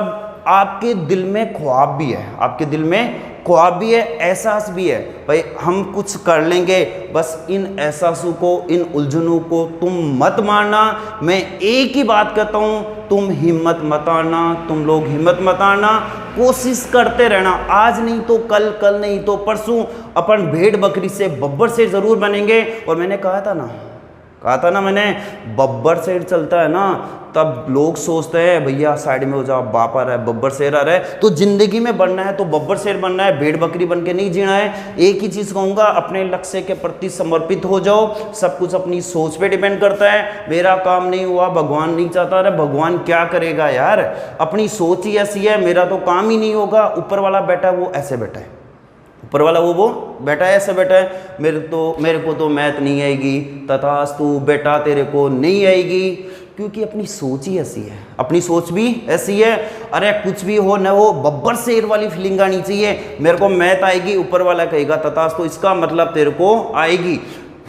आपके दिल में ख्वाब भी है, आपके दिल में ख्वाब भी है, एहसास भी है, भाई हम कुछ कर लेंगे। बस इन एहसासों को, इन उलझनों को तुम मत मारना। मैं एक ही बात कहता हूँ, तुम हिम्मत मत हारना, तुम लोग हिम्मत मत हारना, कोशिश करते रहना। आज नहीं तो कल, कल नहीं तो परसों अपन भेड़ बकरी से बब्बर से जरूर बनेंगे। और मैंने कहा था ना मैंने, बब्बर शेर चलता है ना, तब लोग सोचते हैं भैया साइड में हो जाओ, बाप आ रहा है, बब्बर शेर आ रहा है। तो जिंदगी में बनना है तो बब्बर शेर बनना है, भेड़ बकरी बन के नहीं जीना है। एक ही चीज़ कहूँगा, अपने लक्ष्य के प्रति समर्पित हो जाओ। सब कुछ अपनी सोच पे डिपेंड करता है। मेरा काम नहीं हुआ, भगवान नहीं चाहता, अरे भगवान क्या करेगा यार, अपनी सोच ही ऐसी है, मेरा तो काम ही नहीं होगा। ऊपर वाला बैठा वो ऐसे बैठा है, ऊपर वाला वो बैठा है, ऐसे बैठा है, मेरे को तो मैथ नहीं आएगी, तथास्तु बेटा तेरे को नहीं आएगी, क्योंकि अपनी सोच ही ऐसी है, अपनी सोच भी ऐसी है। अरे कुछ भी हो न हो, बब्बर शेर वाली फीलिंग आनी चाहिए। मेरे को मैथ आएगी, ऊपर वाला कहेगा तथास्तु, इसका मतलब तेरे को आएगी।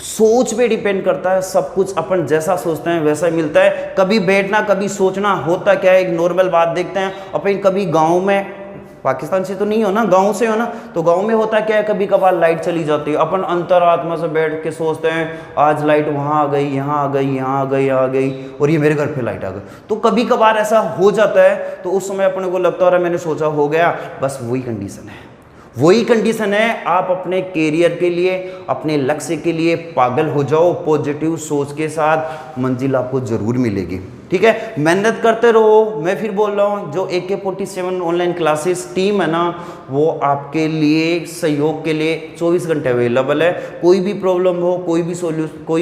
सोच पे डिपेंड करता है सब कुछ, अपन जैसा सोचते हैं वैसा ही मिलता है। कभी बैठना, कभी सोचना। होता क्या है, एक नॉर्मल बात देखते हैं अपन, कभी गाँव में, पाकिस्तान से तो नहीं हो ना, गांव से हो ना, तो गांव में होता क्या है, कभी कभार लाइट चली जाती है, अपन अंतरात्मा से बैठ के सोचते हैं आज लाइट वहाँ आ गई, यहाँ आ गई, यहाँ आ गई, यहाँ आ गई, और ये मेरे घर पे लाइट आ गई। तो कभी कभार ऐसा हो जाता है, तो उस समय अपने को लगता है मैंने सोचा हो गया, बस वही कंडीशन है, वही कंडीशन है। आप अपने कैरियर के लिए, अपने लक्ष्य के लिए पागल हो जाओ, पॉजिटिव सोच के साथ मंजिल आपको जरूर मिलेगी। ठीक है, मेहनत करते रहो। मैं फिर बोल रहा हूँ, जो AK47 ऑनलाइन क्लासेस टीम है ना, वो आपके लिए सहयोग के लिए 24 घंटे अवेलेबल है। कोई भी प्रॉब्लम हो, कोई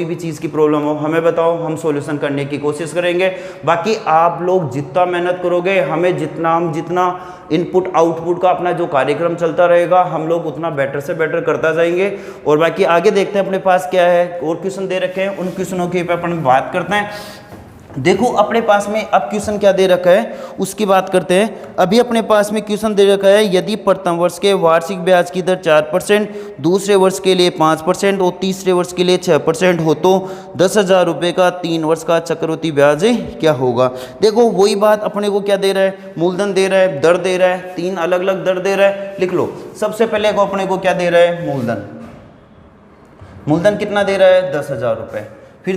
भी चीज़ की प्रॉब्लम हो, हमें बताओ, हम सॉल्यूशन करने की कोशिश करेंगे। बाकी आप लोग जितना मेहनत करोगे, हम जितना इनपुट आउटपुट का अपना जो कार्यक्रम चलता रहेगा, हम लोग उतना बेटर से बेटर करता जाएंगे। और बाकी आगे देखते हैं अपने पास क्या है, और क्वेश्चन दे रखे हैं, उन क्वेश्चनों के पे अपन बात करते हैं। देखो अपने पास में अब क्वेश्चन क्या दे रखा है उसकी बात करते हैं। अभी अपने पास में क्वेश्चन दे रखा है, यदि प्रथम वर्ष के वार्षिक ब्याज की दर 4%, दूसरे वर्ष के लिए 5% और तीसरे वर्ष के लिए 6% हो तो 10,000 रुपये का 3 वर्ष का चक्रवृद्धि ब्याज क्या होगा। देखो वही बात अपने को क्या दे रहा है, मूलधन दे रहा है, दर दे रहा है, 3 अलग अलग दर दे रहा है। लिख लो सबसे पहले को अपने को क्या दे रहा है, मूलधन। मूलधन कितना दे रहा है, 10,000 रुपये। फिर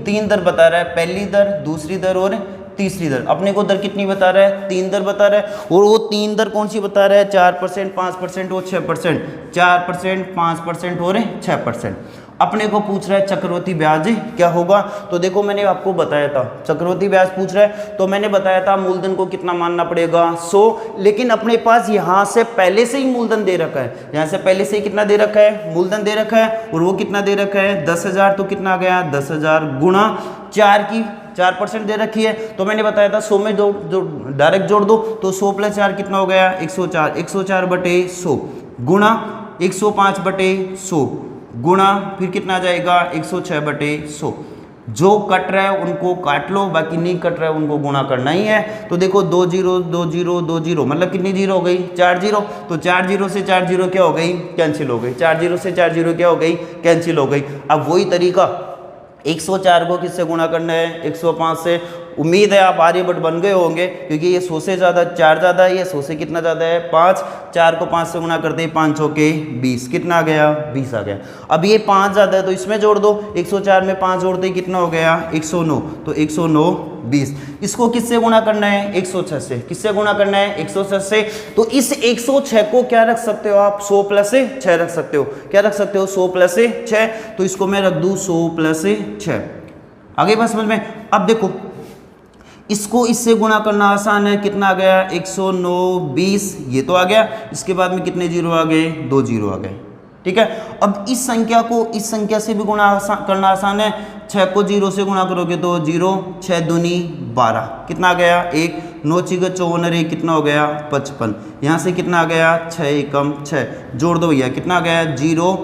तीन दर बता रहा है, पहली दर, दूसरी दर और तीसरी दर। अपने को दर कितनी बता रहा है, 3 दर बता रहा है। और वो 3 दर कौन सी बता रहा है, 4%, 5% और 6%। 4%, 5% और 6%। अपने को पूछ रहा है चक्रवृद्धि ब्याज क्या होगा। तो देखो मैंने आपको बताया था चक्रवृद्धि ब्याज पूछ रहा है, तो मैंने बताया था मूलधन को कितना मानना पड़ेगा, 100। लेकिन अपने पास यहाँ से पहले से ही मूलधन दे रखा है, यहाँ से पहले से ही कितना दे रखा है, मूलधन दे रखा है। और वो कितना दे रखा है, 10,000। तो कितना आ गया, 10,000 गुणा 4 की 4% दे रखी है। तो मैंने बताया था 100 में जो डायरेक्ट जोड़ दो, तो 100 + 4 कितना हो गया, 104। 104/100 गुणा 105/100 गुणा फिर कितना आ जाएगा, 106/100। जो कट रहा है उनको काट लो, बाकी नहीं कट रहा है उनको गुणा करना ही है। तो देखो 2 0 2 0 2 0 मतलब कितनी जीरो हो गई, 4 0। तो 4 0 से 4 0 क्या हो गई, कैंसिल हो गई। 4 0 से 4 0 क्या हो गई, कैंसिल हो गई। अब वही तरीका 104 को किससे गुणा करना है, 105 से। उम्मीद है आप आर्यभट्ट बन गए होंगे, क्योंकि ये 100 से ज़्यादा 4 ज़्यादा है, ये 100 से कितना ज़्यादा है, 5। 4 को 5 से गुणा करते हैं, 5 चौके 20। कितना आ गया, 20 आ गया। अब ये 5 ज़्यादा है तो इसमें जोड़ दो, 104 में 5 जोड़ते ही कितना हो गया, 109। तो 109 20। इसको किससे गुणा करना है, 106 से। किससे गुणा करना है, 106 से। तो इस 106 को क्या रख सकते हो आप, 100 + 6 रख सकते हो। क्या रख सकते हो, 100 + 6। तो इसको मैं रख दूँ 100 + 6। आगे बात समझ में। अब देखो इसको इससे गुणा करना आसान है। कितना आ गया, 109 20। ये तो आ गया। इसके बाद में कितने जीरो आ गए, 2 जीरो आ गए। ठीक है। अब इस संख्या को इस संख्या से भी गुणा करना आसान है। 6 को 0 से गुणा करोगे तो 0। 6 दूनी 12। कितना आ गया, 1। 9 × 54 रे कितना हो गया, 55। यहाँ से कितना आ गया, 6 एकम 6। जोड़ दो भैया, कितना आ गया, 0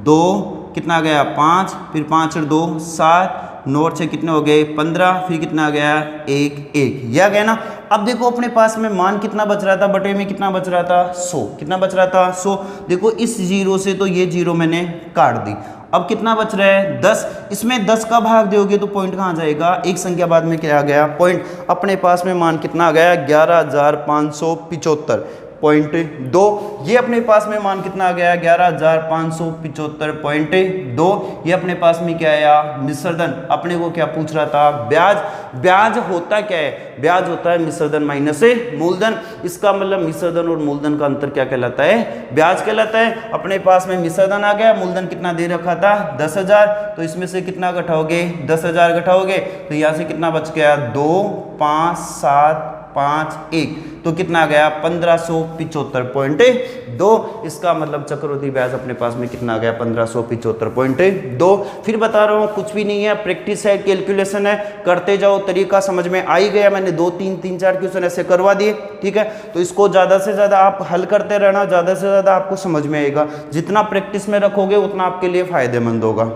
2 कितना आ गया, 5। फिर 5 और 2 7। 9 और 6 कितने हो गए, 15। फिर कितना आ गया, 1 1। यह आ गया ना। अब देखो अपने पास में मान कितना बच रहा था, बटे में कितना बच रहा था, 100। कितना बच रहा था, 100। देखो इस 0 से तो ये 0 मैंने काट दी। अब कितना बच रहा है, 10। इसमें 10 का भाग दोगे तो पॉइंट कहाँ जाएगा, एक संख्या बाद में क्या आ गया, पॉइंट। अपने पास में मान कितना आ गया, 11,575.2। ये अपने पास में मान कितना आ गया, 11,575.2। ये अपने पास में क्या आया, मिश्रधन। अपने को क्या पूछ रहा था, ब्याज। ब्याज होता क्या है, ब्याज होता है मिश्रधन माइनस मूलधन। इसका मतलब मिश्रधन और मूलधन का अंतर क्या कहलाता है, ब्याज कहलाता है। अपने पास में मिश्रधन आ गया, मूलधन कितना दे रखा था, 10,000। तो इसमें से कितना घटाओगे, 10,000 घटाओगे तो यहाँ से कितना बच गया, 2 5 7 5 1। तो कितना आ गया, 1575.2। इसका मतलब चक्रवृद्धि ब्याज अपने पास में कितना आ गया, 1575.2। फिर बता रहा हूँ कुछ भी नहीं है, प्रैक्टिस है, कैलकुलेशन है, करते जाओ, तरीका समझ में आ ही गया। मैंने 2 3 4 क्वेश्चन ऐसे करवा दिए। ठीक है। तो इसको ज़्यादा से ज़्यादा आप हल करते रहना, ज़्यादा से ज़्यादा आपको समझ में आएगा। जितना प्रैक्टिस में रखोगे उतना आपके लिए फायदेमंद होगा।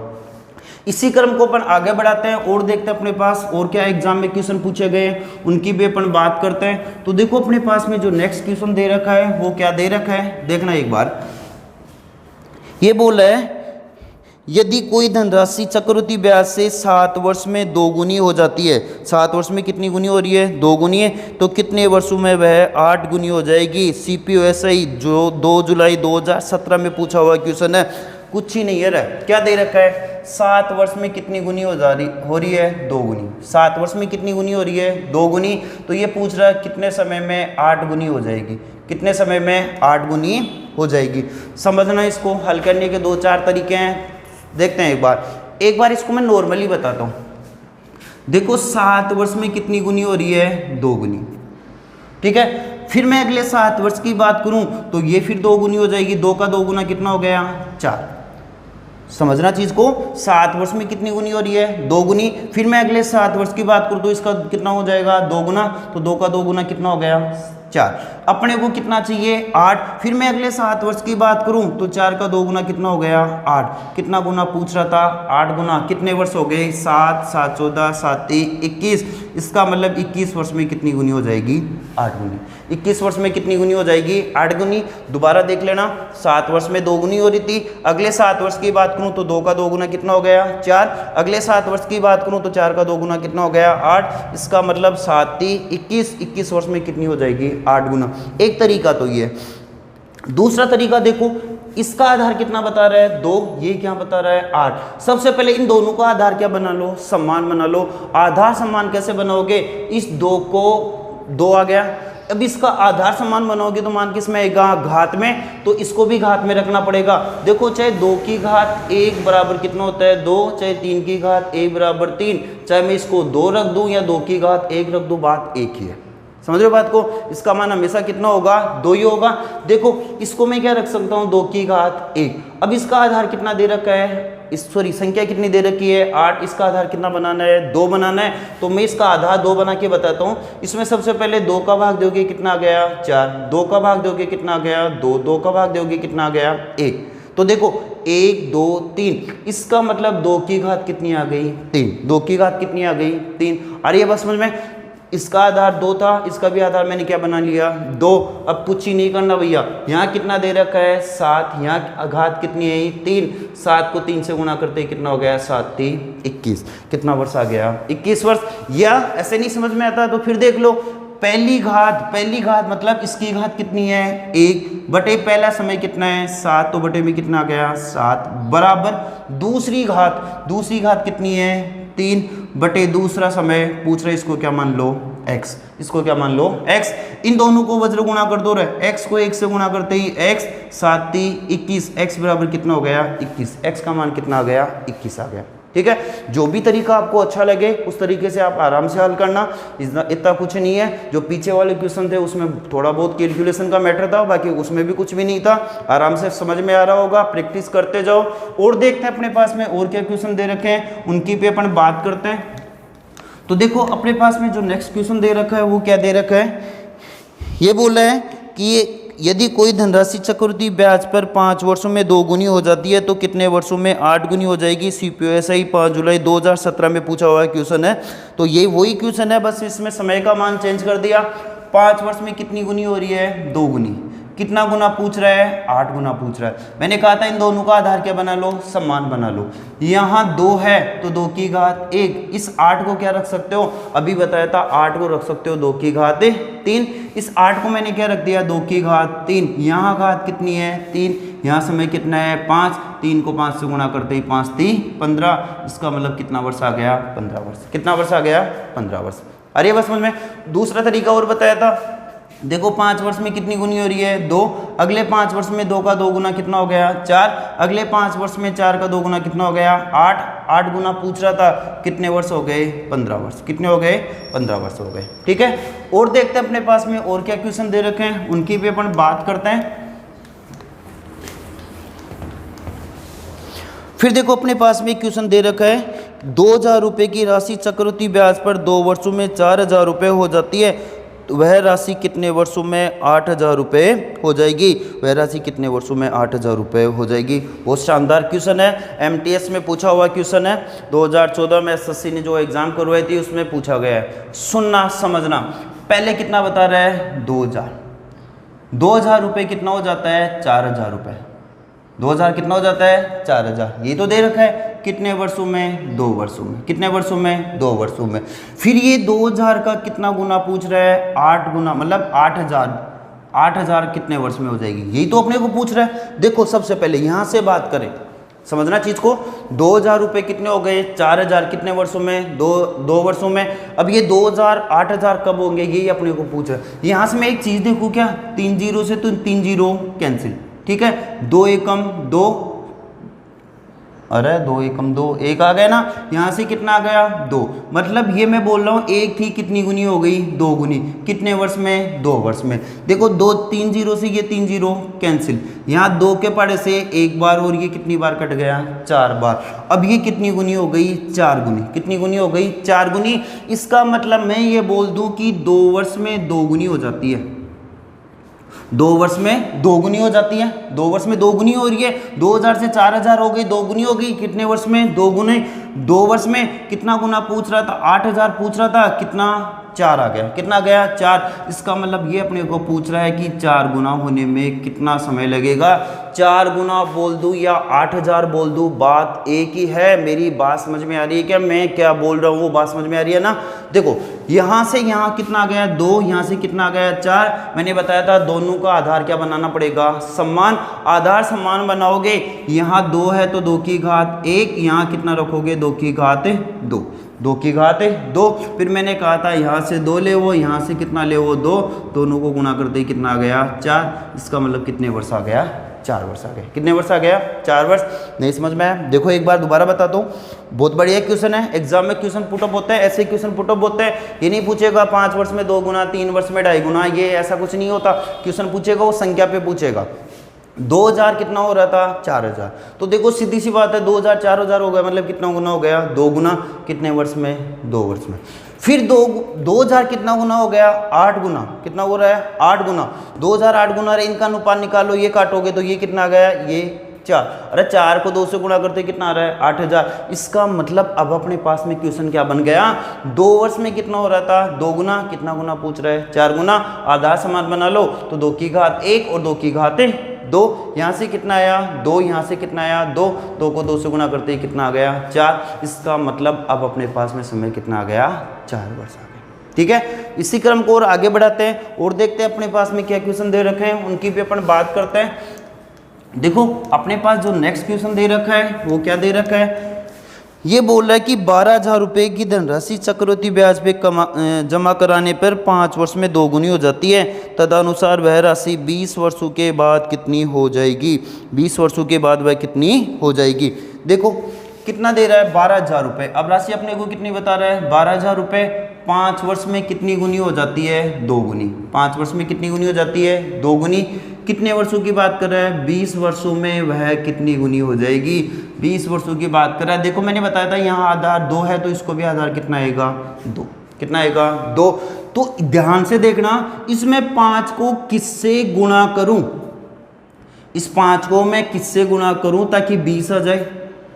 इसी क्रम को अपन आगे बढ़ाते हैं और देखते हैं अपने पास और क्या एग्जाम में क्वेश्चन पूछे गए, उनकी भी अपन बात करते हैं। तो देखो अपने पास में जो नेक्स्ट क्वेश्चन दे रखा है वो क्या दे रखा है, देखना एक बार। ये बोल रहा है, यदि कोई धनराशि चक्रवृद्धि ब्याज से 7 वर्ष में 2 गुनी हो जाती है, 7 वर्ष में कितनी गुनी हो रही है, 2 गुनी है, तो कितने वर्षों में वह 8 गुनी हो जाएगी। CPOSI जो 2 जुलाई 2017 में पूछा हुआ क्वेश्चन है, कुछ ही नहीं है। क्या दे रखा है, 7 वर्ष में कितनी गुनी हो रही है, 2 गुनी। 7 वर्ष में कितनी गुनी हो रही है, 2 गुनी। तो ये पूछ रहा है कितने समय में 8 गुनी हो जाएगी, कितने समय में 8 गुनी हो जाएगी। समझना, इसको हल करने के 2-4 तरीके हैं, देखते हैं एक बार इसको मैं नॉर्मली बताता हूँ। देखो 7 वर्ष में कितनी गुनी हो रही है, 2 गुनी। ठीक है। फिर मैं अगले 7 वर्ष की बात करूं तो ये फिर 2 गुनी हो जाएगी। 2 का 2 गुना कितना हो गया, 4। समझना चीज को, 7 वर्ष में कितनी गुनी हो रही है, 2 गुनी। फिर मैं अगले 7 वर्ष की बात करूं तो इसका कितना हो जाएगा, 2 गुना। तो 2 का 2 गुना कितना हो गया, 4। अपने को कितना चाहिए 8। फिर मैं अगले 7 वर्ष की बात करूं तो 4 का 2 गुना कितना हो गया 8। कितना गुना पूछ रहा था 8 गुना। कितने वर्ष हो गए 7, 7 14, 7 3 21। इसका मतलब 21 वर्ष में कितनी गुनी हो जाएगी 8 गुनी। 21 वर्ष में कितनी गुनी हो जाएगी 8 गुनी। दोबारा देख लेना 7 वर्ष में 2 गुनी हो रही थी। अगले 7 वर्ष की बात करूं तो 2 का 2 गुना कितना हो गया 4। अगले 7 वर्ष की बात करूं तो 4 का 2 गुना कितना हो गया 8। इसका मतलब 7 3 21। 21 वर्ष में कितनी हो जाएगी 8 गुना। एक तरीका तो ये। दूसरा तरीका देखो, इसका आधार कितना बता रहा है 2, ये क्या बता रहा है 8। सबसे पहले इन दोनों का आधार क्या बना लो समान बना लो। आधार समान कैसे बनाओगे, इस 2 को 2 आ गया। अब इसका आधार समान बनाओगे तो मान किस में आएगा घात में, तो इसको भी घात में रखना पड़ेगा। देखो चाहे 2 की घात 1 बराबर कितना होता है 2, चाहे 3 की घात 1 बराबर 3, चाहे मैं इसको 2 रख दूं या 2 की घात 1 रख दूं, बात एक ही है। समझ रहे हो बात को, इसका मान हमेशा कितना होगा 2 ही होगा। देखो इसको मैं क्या रख सकता हूँ 2 की घात 1। अब इसका आधार कितना दे रखा है, सॉरी संख्या कितनी दे रखी है 8। इसका आधार कितना बनाना है 2 बनाना है। तो मैं इसका आधार 2 बना के बताता हूँ। इसमें सबसे पहले 2 का भाग दोगे कितना आ गया 4, 2 का भाग दोगे कितना आ गया 2, 2 का भाग दोगे कितना आ गया 1। तो देखो 1 2 3, इसका मतलब 2 की घात कितनी आ गई 3। 2 की घात कितनी आ गई 3। अरे ये बस समझ में, इसका आधार 2 था, इसका भी आधार मैंने क्या बना लिया 2। अब कुछ ही नहीं करना भैया, यहाँ कितना दे रखा है 7, यहाँ घात कितनी है 3। 7 को 3 से गुणा करते कितना हो गया 7 3 21। कितना वर्ष आ गया 21 वर्ष। या ऐसे नहीं समझ में आता तो फिर देख लो, पहली घात मतलब इसकी घात कितनी है 1 बटे पहला समय कितना है 7, तो बटे में कितना आ गया 7 बराबर दूसरी घात कितनी है 3 बटे दूसरा समय पूछ रहे, इसको क्या मान लो x। इसको क्या मान लो x। इन दोनों को वज्र गुणा कर दो रहे, x को 1 से गुणा करते ही x 7 3 21। x बराबर कितना हो गया 21। x का मान कितना आ गया 21 आ गया। ठीक है, जो भी तरीका आपको अच्छा लगे उस तरीके से आप आराम से हल करना, इतना कुछ नहीं है। जो पीछे वाले क्वेश्चन थे उसमें थोड़ा बहुत कैलकुलेशन का मैटर था, बाकी उसमें भी कुछ भी नहीं था। आराम से समझ में आ रहा होगा, प्रैक्टिस करते जाओ। और देखते हैं अपने पास में और क्या क्वेश्चन दे रखे हैं, उनकी पे अपन बात करते हैं। तो देखो अपने पास में जो नेक्स्ट क्वेश्चन दे रखा है वो क्या दे रखा है, ये बोल रहा है कि यदि कोई धनराशि चक्रवृद्धि ब्याज पर 5 वर्षों में 2 गुनी हो जाती है तो कितने वर्षों में 8 गुनी हो जाएगी। CPSI 5 जुलाई 2017 में पूछा हुआ क्वेश्चन है। तो ये वही क्वेश्चन है, बस इसमें समय का मान चेंज कर दिया। 5 वर्ष में कितनी गुनी हो रही है 2 गुनी। कितना गुना पूछ रहा है 8 गुना पूछ रहा है। मैंने कहा था इन दोनों का आधार क्या बना लो समान बना लो। यहाँ 2 है तो 2 की घात 1। इस 8 को क्या रख सकते हो, अभी बताया था 8 को रख सकते हो 2 की घात 3। इस 8 को मैंने क्या रख दिया 2 की घात 3। यहाँ घात कितनी है 3, यहाँ समय कितना है 5। 3 को 5 से गुणा करते ही 5 3 15। इसका मतलब कितना वर्ष आ गया 15 वर्ष। कितना वर्ष आ गया 15 वर्ष। अरे बस समझ में। दूसरा तरीका और बताया था, देखो 5 वर्ष में कितनी गुनी हो रही है 2। अगले 5 वर्ष में 2 का 2 गुना कितना हो गया 4। अगले 5 वर्ष में 4 का 2 गुना कितना हो गया 8। 8 गुना पूछ रहा था, कितने वर्ष हो गए 15 वर्ष। कितने हो गए 15 वर्ष हो गए। ठीक है, और देखते हैं अपने पास में और क्या क्वेश्चन दे रखे हैं, उनकी भी अपन बात करते हैं। फिर देखो अपने पास में क्वेश्चन दे रखा है, 2000 रुपये की राशि चक्रवृद्धि ब्याज पर 2 वर्षों में 4000 रुपये हो जाती है, वह राशि कितने वर्षों में 8000 रुपये हो जाएगी। वह राशि कितने वर्षों में 8000 रुपये हो जाएगी। बहुत शानदार क्वेश्चन है, MTS में पूछा हुआ क्वेश्चन है। 2014 में SSC ने जो एग्जाम करवाई थी उसमें पूछा गया है। सुनना समझना, पहले कितना बता रहा है 2000। 2000 रुपये कितना हो जाता है 4000 रुपये। 2000 कितना हो जाता है 4000। ये तो दे रखा है कितने वर्षों में 2 वर्षों में। कितने वर्षों में 2 वर्षों में। फिर ये 2000 का कितना गुना पूछ रहा है 8 गुना, मतलब 8000। 8000 कितने वर्ष में हो जाएगी, यही तो अपने को पूछ रहा है। देखो सबसे पहले यहाँ से बात करें, समझना चीज को। 2000 रुपये कितने हो गए 4000 कितने वर्षों में 2 वर्षों में। अब ये 2000 8000 कब होंगे, यही अपने को पूछ रहा है। यहाँ से मैं एक चीज देखूँ क्या, 3 जीरो से तो 3 जीरो कैंसिल। ठीक है, 2 एकम 2, अरे 2 एकम 2, 1 आ गया ना। यहाँ से कितना आ गया 2, मतलब ये मैं बोल रहा हूँ 1 थी कितनी गुनी हो गई 2 गुनी। कितने वर्ष में 2 वर्ष में। देखो 2 3 जीरो से ये 3 जीरो कैंसिल, यहाँ 2 के पड़े से 1 बार और ये कितनी बार कट गया 4 बार। अब ये कितनी गुनी हो गई 4 गुनी। कितनी गुनी हो गई 4 गुनी। इसका मतलब मैं ये बोल दूँ कि 2 वर्ष में 2 गुनी हो जाती है। 2 वर्ष में 2 गुनी हो जाती है, 2 वर्ष में 2 गुनी हो रही है, 2000 से 4000 हो गई, 2 गुनी हो गई, कितने वर्ष में 2 गुने, 2 वर्ष में कितना गुना पूछ रहा था, 8000 पूछ रहा था, कितना 4 आ गया, कितना गया 4। इसका मतलब ये अपने को पूछ रहा है कि 4 गुना होने में कितना समय लगेगा। 4 गुना बोल दूं या 8000 बोल दूं, बात एक ही है। मेरी बात समझ में आ रही है क्या, मैं क्या बोल रहा हूँ वो बात समझ में आ रही है ना। देखो यहाँ से यहाँ कितना गया 2, यहाँ से कितना गया 4। मैंने बताया था दोनों का आधार क्या बनाना पड़ेगा, समान। आधार समान बनाओगे, यहाँ 2 है तो 2 की घात 1, यहाँ कितना रखोगे 2 की घात 2, 2 की घात 2। फिर मैंने कहा था यहाँ से 2 ले वो, यहाँ से कितना ले वो 2, दोनों को गुना करते ही कितना आ गया 4। इसका मतलब कितने वर्ष आ गया 4 वर्ष आ गए। कितने वर्ष आ गया 4 वर्ष। नहीं समझ में आया, देखो एक बार दोबारा बताता हूँ, बहुत बढ़िया क्वेश्चन है, एग्जाम में क्वेश्चन पुटअप होता है, ऐसे क्वेश्चन पुटअप होते हैं। ये नहीं पूछेगा 5 वर्ष में 2 गुना, 3 वर्ष में 2.5 गुना, ये ऐसा कुछ नहीं होता। क्वेश्चन पूछेगा वो संख्या पे पूछेगा। 2000 कितना हो रहा था 4000, तो देखो सीधी सी बात है 2000 4000 हो गया, मतलब कितना गुना हो गया 2 गुना, कितने वर्ष में 2 वर्ष में। फिर 2000 कितना गुना हो गया 8 गुना, कितना हो रहा है 8 गुना, 2000 8 गुना रहे, इनका अनुपात निकालो, ये काटोगे तो ये कितना आ गया ये 4। अरे 4 को 2 से गुना करते कितना आ रहा है 8000। इसका मतलब अब अपने पास में क्वेश्चन क्या बन गया, 2 वर्ष में कितना हो रहा था 2 गुना, कितना गुना पूछ रहा है 4 गुना। आधार समान बना लो तो 2 की घात 1 और 2 की घात 2, यहाँ से कितना आया 2, यहाँ से कितना आया 2, 2 को 2 से गुना करते ही कितना आ गया 4। इसका मतलब अब अपने पास में समय कितना आ गया 4 वर्ष आ गया। ठीक है, इसी क्रम को और आगे बढ़ाते हैं और देखते हैं अपने पास में क्या क्वेश्चन दे रखे हैं, उनकी भी अपन बात करते हैं। देखो अपने पास जो नेक्स्ट क्वेश्चन दे रखा है वो क्या दे रखा है, ये बोल रहा है कि 12,000 रुपये की धनराशि चक्रवृद्धि ब्याज पे जमा कराने पर 5 वर्ष में 2 गुनी हो जाती है, तदनुसार वह राशि 20 वर्षों के बाद कितनी हो जाएगी, 20 वर्षों के बाद वह कितनी हो जाएगी। देखो कितना दे रहा है 12,000 रुपये। अब राशि अपने को कितनी बता रहा है 12,000 रुपये, 5 वर्ष में कितनी गुनी हो जाती है 2 गुनी, 5 वर्ष में कितनी गुनी हो जाती है 2 गुनी। कितने वर्षों की बात कर रहा है 20 वर्षों में वह कितनी गुनी हो जाएगी, 20 वर्षों की बात कर रहा है। देखो मैंने बताया था यहाँ आधार 2 है तो इसको भी आधार कितना आएगा 2, कितना आएगा 2। तो ध्यान से देखना, इसमें 5 को किससे गुणा करूं, इस 5 को मैं किससे गुणा करूं ताकि 20 आ जाए।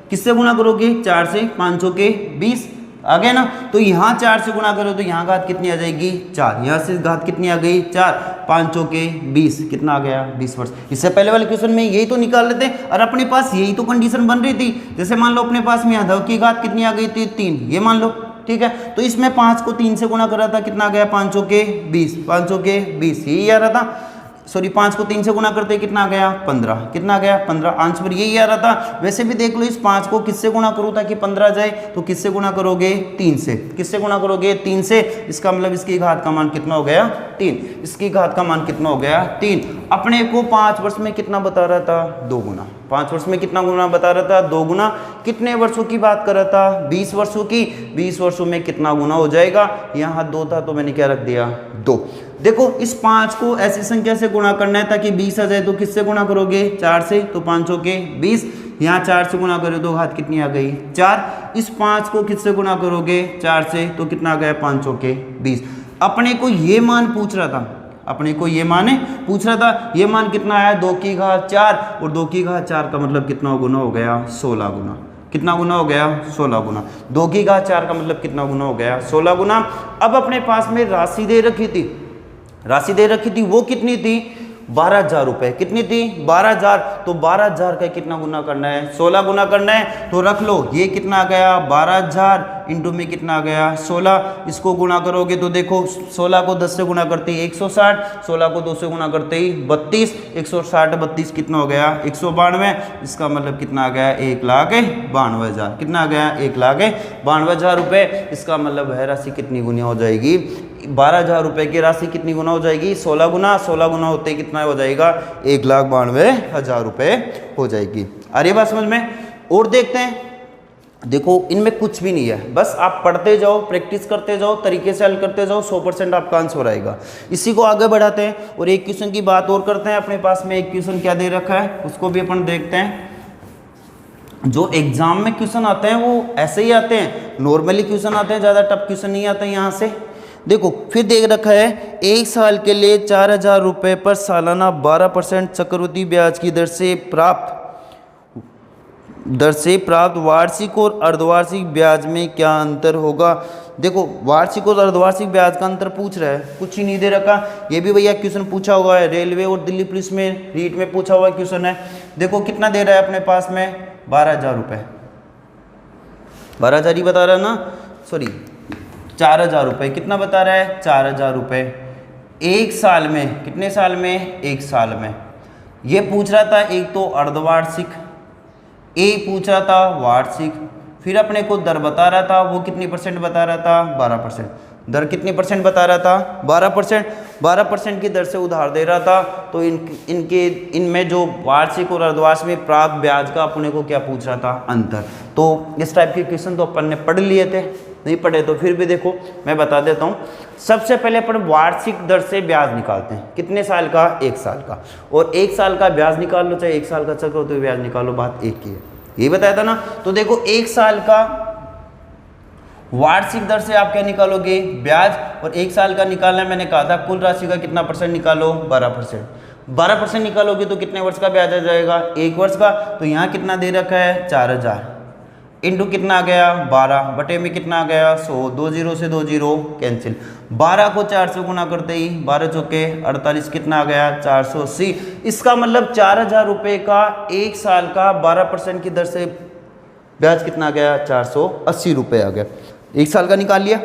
किससे गुणा करोगे 4 से, 5 के 20 आ गया ना। तो यहाँ 4 से गुणा करो तो यहाँ घात कितनी आ जाएगी 4, यहाँ से घात कितनी आ गई 4, 5 के 20, कितना आ गया 20 वर्ष। इससे पहले वाले क्वेश्चन में यही तो निकाल लेते हैं और अपने पास यही तो कंडीशन बन रही थी। जैसे मान लो अपने पास में यहाँ की घात कितनी आ गई थी 3, ये मान लो ठीक है। तो इसमें 5 को 3 से गुणा कर रहा था, कितना आ गया 5 के 20, 5 के 20 यही आ रहा था। सॉरी 5 को 3 से गुणा करते कितना आ गया 15, कितना आ गया 15, आंसर यही आ रहा था। वैसे भी देख लो इस 5 को किससे गुणा करूँ ताकि 15 जाए, तो किससे गुणा करोगे 3 से, किससे गुणा करोगे 3 से। इसका मतलब इसकी घात का मान कितना हो गया 3, इसकी घात का मान कितना हो गया 3। अपने को 5 वर्ष में कितना बता रहा था 2 गुना, 5 वर्ष में कितना गुना बता रहा था 2 गुना। कितने वर्षों की बात कर रहा था 20 वर्षों की, 20 वर्षों में कितना गुना हो जाएगा, यहाँ 2 था तो मैंने क्या रख दिया 2। देखो इस 5 को ऐसी संख्या से गुणा करना है ताकि 20 आ जाए, तो किससे गुणा करोगे 4 से, तो 5 के 20, यहाँ 4 से गुणा करो तो घात कितनी आ गई 4। इस 5 को किससे गुणा करोगे 4 से, तो कितना आ गया 5 के 20। अपने को ये मान पूछ रहा था, अपने को ये मान पूछ रहा था, ये मान कितना आया 2 की घात 4, और 2 की घात 4 का मतलब कितना गुना हो गया 16 गुना, कितना गुना हो गया 16 गुना। 2 की घात 4 का मतलब कितना गुना हो गया 16 गुना। अब अपने पास में राशि दे रखी थी, राशि दे रखी थी वो कितनी थी 12,000 रुपये, कितनी थी 12,000। तो 12,000 का कितना गुना करना है 16 गुना करना है। तो रख लो ये कितना आ गया 12,000 इंटू में कितना आ गया 16, इसको गुणा करोगे तो देखो 16 को 10 से गुणा करते ही 160, 16 को 2 से गुणा करते ही 32, 160 32 कितना हो गया 192। इसका मतलब कितना आ गया 1,92,000, कितना आ गया 1,92,000 रुपये। इसका मतलब वह राशि कितनी गुनी हो जाएगी 12,000 रुपये की राशि कितनी गुना हो जाएगी 16 गुना, 16 गुना होते ही कितना हो जाएगा 1,92,000 रुपये हो जाएगी। आ रही बात समझ में। और देखते हैं, देखो इनमें कुछ भी नहीं है, बस आप पढ़ते जाओ, प्रैक्टिस करते जाओ, तरीके से हल करते जाओ, 100% आपका आंसर आएगा। इसी को आगे बढ़ाते हैं और एक क्वेश्चन की बात और करते हैं। अपने पास में एक क्वेश्चन क्या दे रखा है उसको भी अपन देखते हैं। जो एग्जाम में क्वेश्चन आते हैं वो ऐसे ही आते हैं, नॉर्मली क्वेश्चन आते हैं, ज़्यादा टफ क्वेश्चन नहीं आते हैं यहाँ से। देखो फिर देख रखा है 1 साल के लिए 4,000 रुपये पर सालाना 12% चक्रवृद्धि ब्याज की दर से प्राप्त वार्षिक और अर्धवार्षिक ब्याज में क्या अंतर होगा। देखो वार्षिक और अर्धवार्षिक ब्याज का अंतर पूछ रहा है, कुछ ही नहीं दे रखा। ये भी भैया क्वेश्चन पूछा हुआ है, रेलवे और दिल्ली पुलिस में रीट में पूछा हुआ क्वेश्चन है। देखो कितना दे रहा है अपने पास में 12,000 रुपये, 12,000 ही बता रहा है ना, सॉरी 4,000 रुपये। कितना बता रहा है 4,000 रुपये 1 साल में। कितने साल में 1 साल में। ये पूछ रहा था एक तो अर्धवार्षिक, एक पूछ रहा था वार्षिक, फिर अपने को दर बता रहा था वो कितनी परसेंट बता रहा था 12%। दर कितनी परसेंट बता रहा था 12%। 12% की दर से उधार दे रहा था। तो इनमें जो वार्षिक और अर्धवार्षिक में प्राप्त ब्याज का अपने को क्या पूछ रहा था अंतर। तो इस टाइप के क्वेश्चन तो अपन ने पढ़ लिए थे, नहीं पढ़े तो फिर भी देखो मैं बता देता हूँ। सबसे पहले अपन वार्षिक दर से ब्याज निकालते हैं। कितने साल का 1 साल का। और 1 साल का ब्याज निकाल लो चाहे 1 साल का चक्रवृद्धि ब्याज निकालो, बात एक ही है, ये बताया था ना। तो देखो 1 साल का वार्षिक दर से आप क्या निकालोगे ब्याज, और 1 साल का निकालना है मैंने कहा था कुल राशि का कितना परसेंट निकालो 12%। 12% निकालोगे तो कितने वर्ष का ब्याज आ जाएगा 1 वर्ष का। तो यहाँ कितना दे रखा है 4,000 इंटू कितना आ गया 12 बटे में कितना आ गया 100, 2 0 से 2 0 कैंसिल। 12 को 4 से गुना करते ही 12 चौके 48 कितना आ गया 480। इसका मतलब 4,000 रुपये का 1 साल का 12% की दर से ब्याज कितना आ गया 480 रुपये आ गया। 1 साल का निकाल लिया।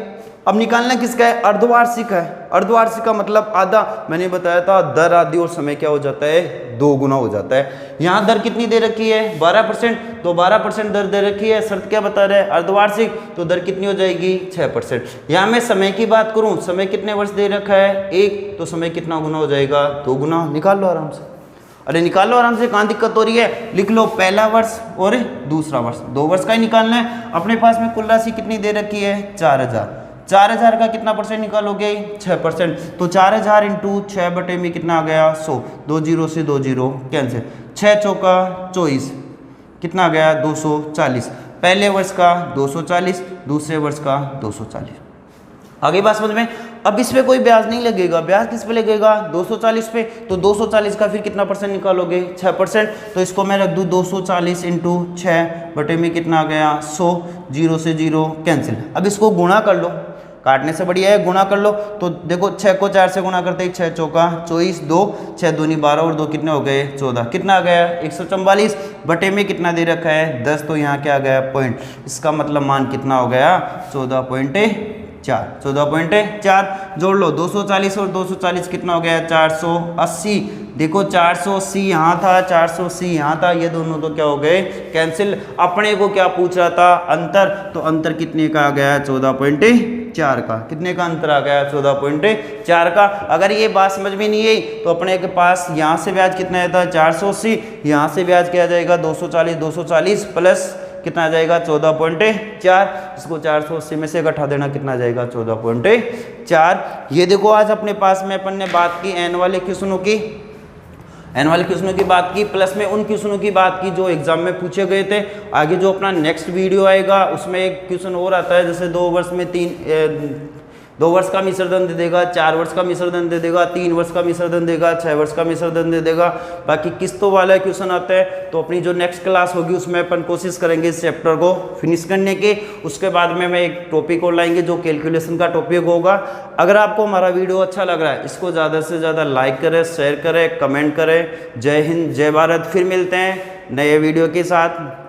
अब निकालना किसका है अर्धवार्षिक है। अर्धवार्षिक का मतलब आधा, मैंने बताया था दर आदि और समय क्या हो जाता है 2 गुना हो जाता है। यहाँ दर कितनी दे रखी है 12%, तो 12% दर दे रखी है। शर्त क्या बता रहे हैं अर्धवार्षिक, तो दर कितनी हो जाएगी 6%। यहाँ मैं समय की बात करूँ, समय कितने वर्ष दे रखा है 1, तो समय कितना गुना हो जाएगा 2 गुना। निकाल लो आराम से, अरे निकाल लो आराम से, कहाँ दिक्कत हो रही है। लिख लो पहला वर्ष और दूसरा वर्ष, 2 वर्ष का ही निकालना है। अपने पास में कुल राशि कितनी दे रखी है 4,000। 4,000 का कितना परसेंट निकालोगे 6%। तो 4,000 इंटू 6 बटे में कितना आ गया 100, 2 0 से 2 0 कैंसिल। 6 चौका 24 कितना आ गया 240। पहले वर्ष का 240, दूसरे वर्ष का 240। आगे बात समझ में। अब इस पे कोई ब्याज नहीं लगेगा, ब्याज किस पे लगेगा 240 पे। तो 240 का फिर कितना परसेंट निकालोगे 6%। तो इसको मैं रख दूँ 240 इंटू 6 बटे में कितना आ गया 100, 0 से 0 कैंसिल। अब इसको गुणा कर लो, काटने से बढ़िया है गुणा कर लो। तो देखो 6 को 4 से गुणा करते ही 6 चौका 24, 2 6 दूनी 12 और 2 कितने हो गए 14। कितना आ गया 144 बटे में कितना दे रखा है 10। तो यहाँ क्या आ गया पॉइंट। इसका मतलब मान कितना हो गया 14.4। 14.4 जोड़ लो 240 और 240 कितना हो गया 480। देखो 480 यहाँ था 480 यहाँ था, ये दोनों तो क्या हो गए कैंसिल। अपने को क्या पूछ रहा था अंतर, तो अंतर कितने का आ गया 14.4 का। कितने का अंतर आ गया 14.4 का। अगर ये बात समझ में नहीं आई तो अपने के पास यहाँ से ब्याज कितना आता है 480, यहाँ से ब्याज क्या आ जाएगा 240 प्लस कितना आ जाएगा 14.4। इसको 480 में से घटा देना कितना आ जाएगा 14.4। ये देखो आज अपने पास में अपन ने बात की एन वाले क्वेश्चनों की, एन वाले क्वेश्चनों की बात की, प्लस में उन क्वेश्चनों की बात की जो एग्जाम में पूछे गए थे। आगे जो अपना नेक्स्ट वीडियो आएगा उसमें एक क्वेश्चन और आता है, जैसे 2 वर्ष में 2 वर्ष का मिश्र दंड दे देगा, 4 वर्ष का मिश्र दंड दे देगा, 3 वर्ष का मिश्र दंड देगा, 6 वर्ष का मिश्र दंड दे देगा। बाकी किस्तों वाला क्वेश्चन आता है। तो अपनी जो नेक्स्ट क्लास होगी उसमें अपन कोशिश करेंगे इस चैप्टर को फिनिश करने की। उसके बाद में मैं एक टॉपिक और लाएंगे जो कैलकुलेशन का टॉपिक होगा। अगर आपको हमारा वीडियो अच्छा लग रहा है इसको ज़्यादा से ज़्यादा लाइक करें, शेयर करें, कमेंट करें। जय हिंद, जय भारत। फिर मिलते हैं नए वीडियो के साथ।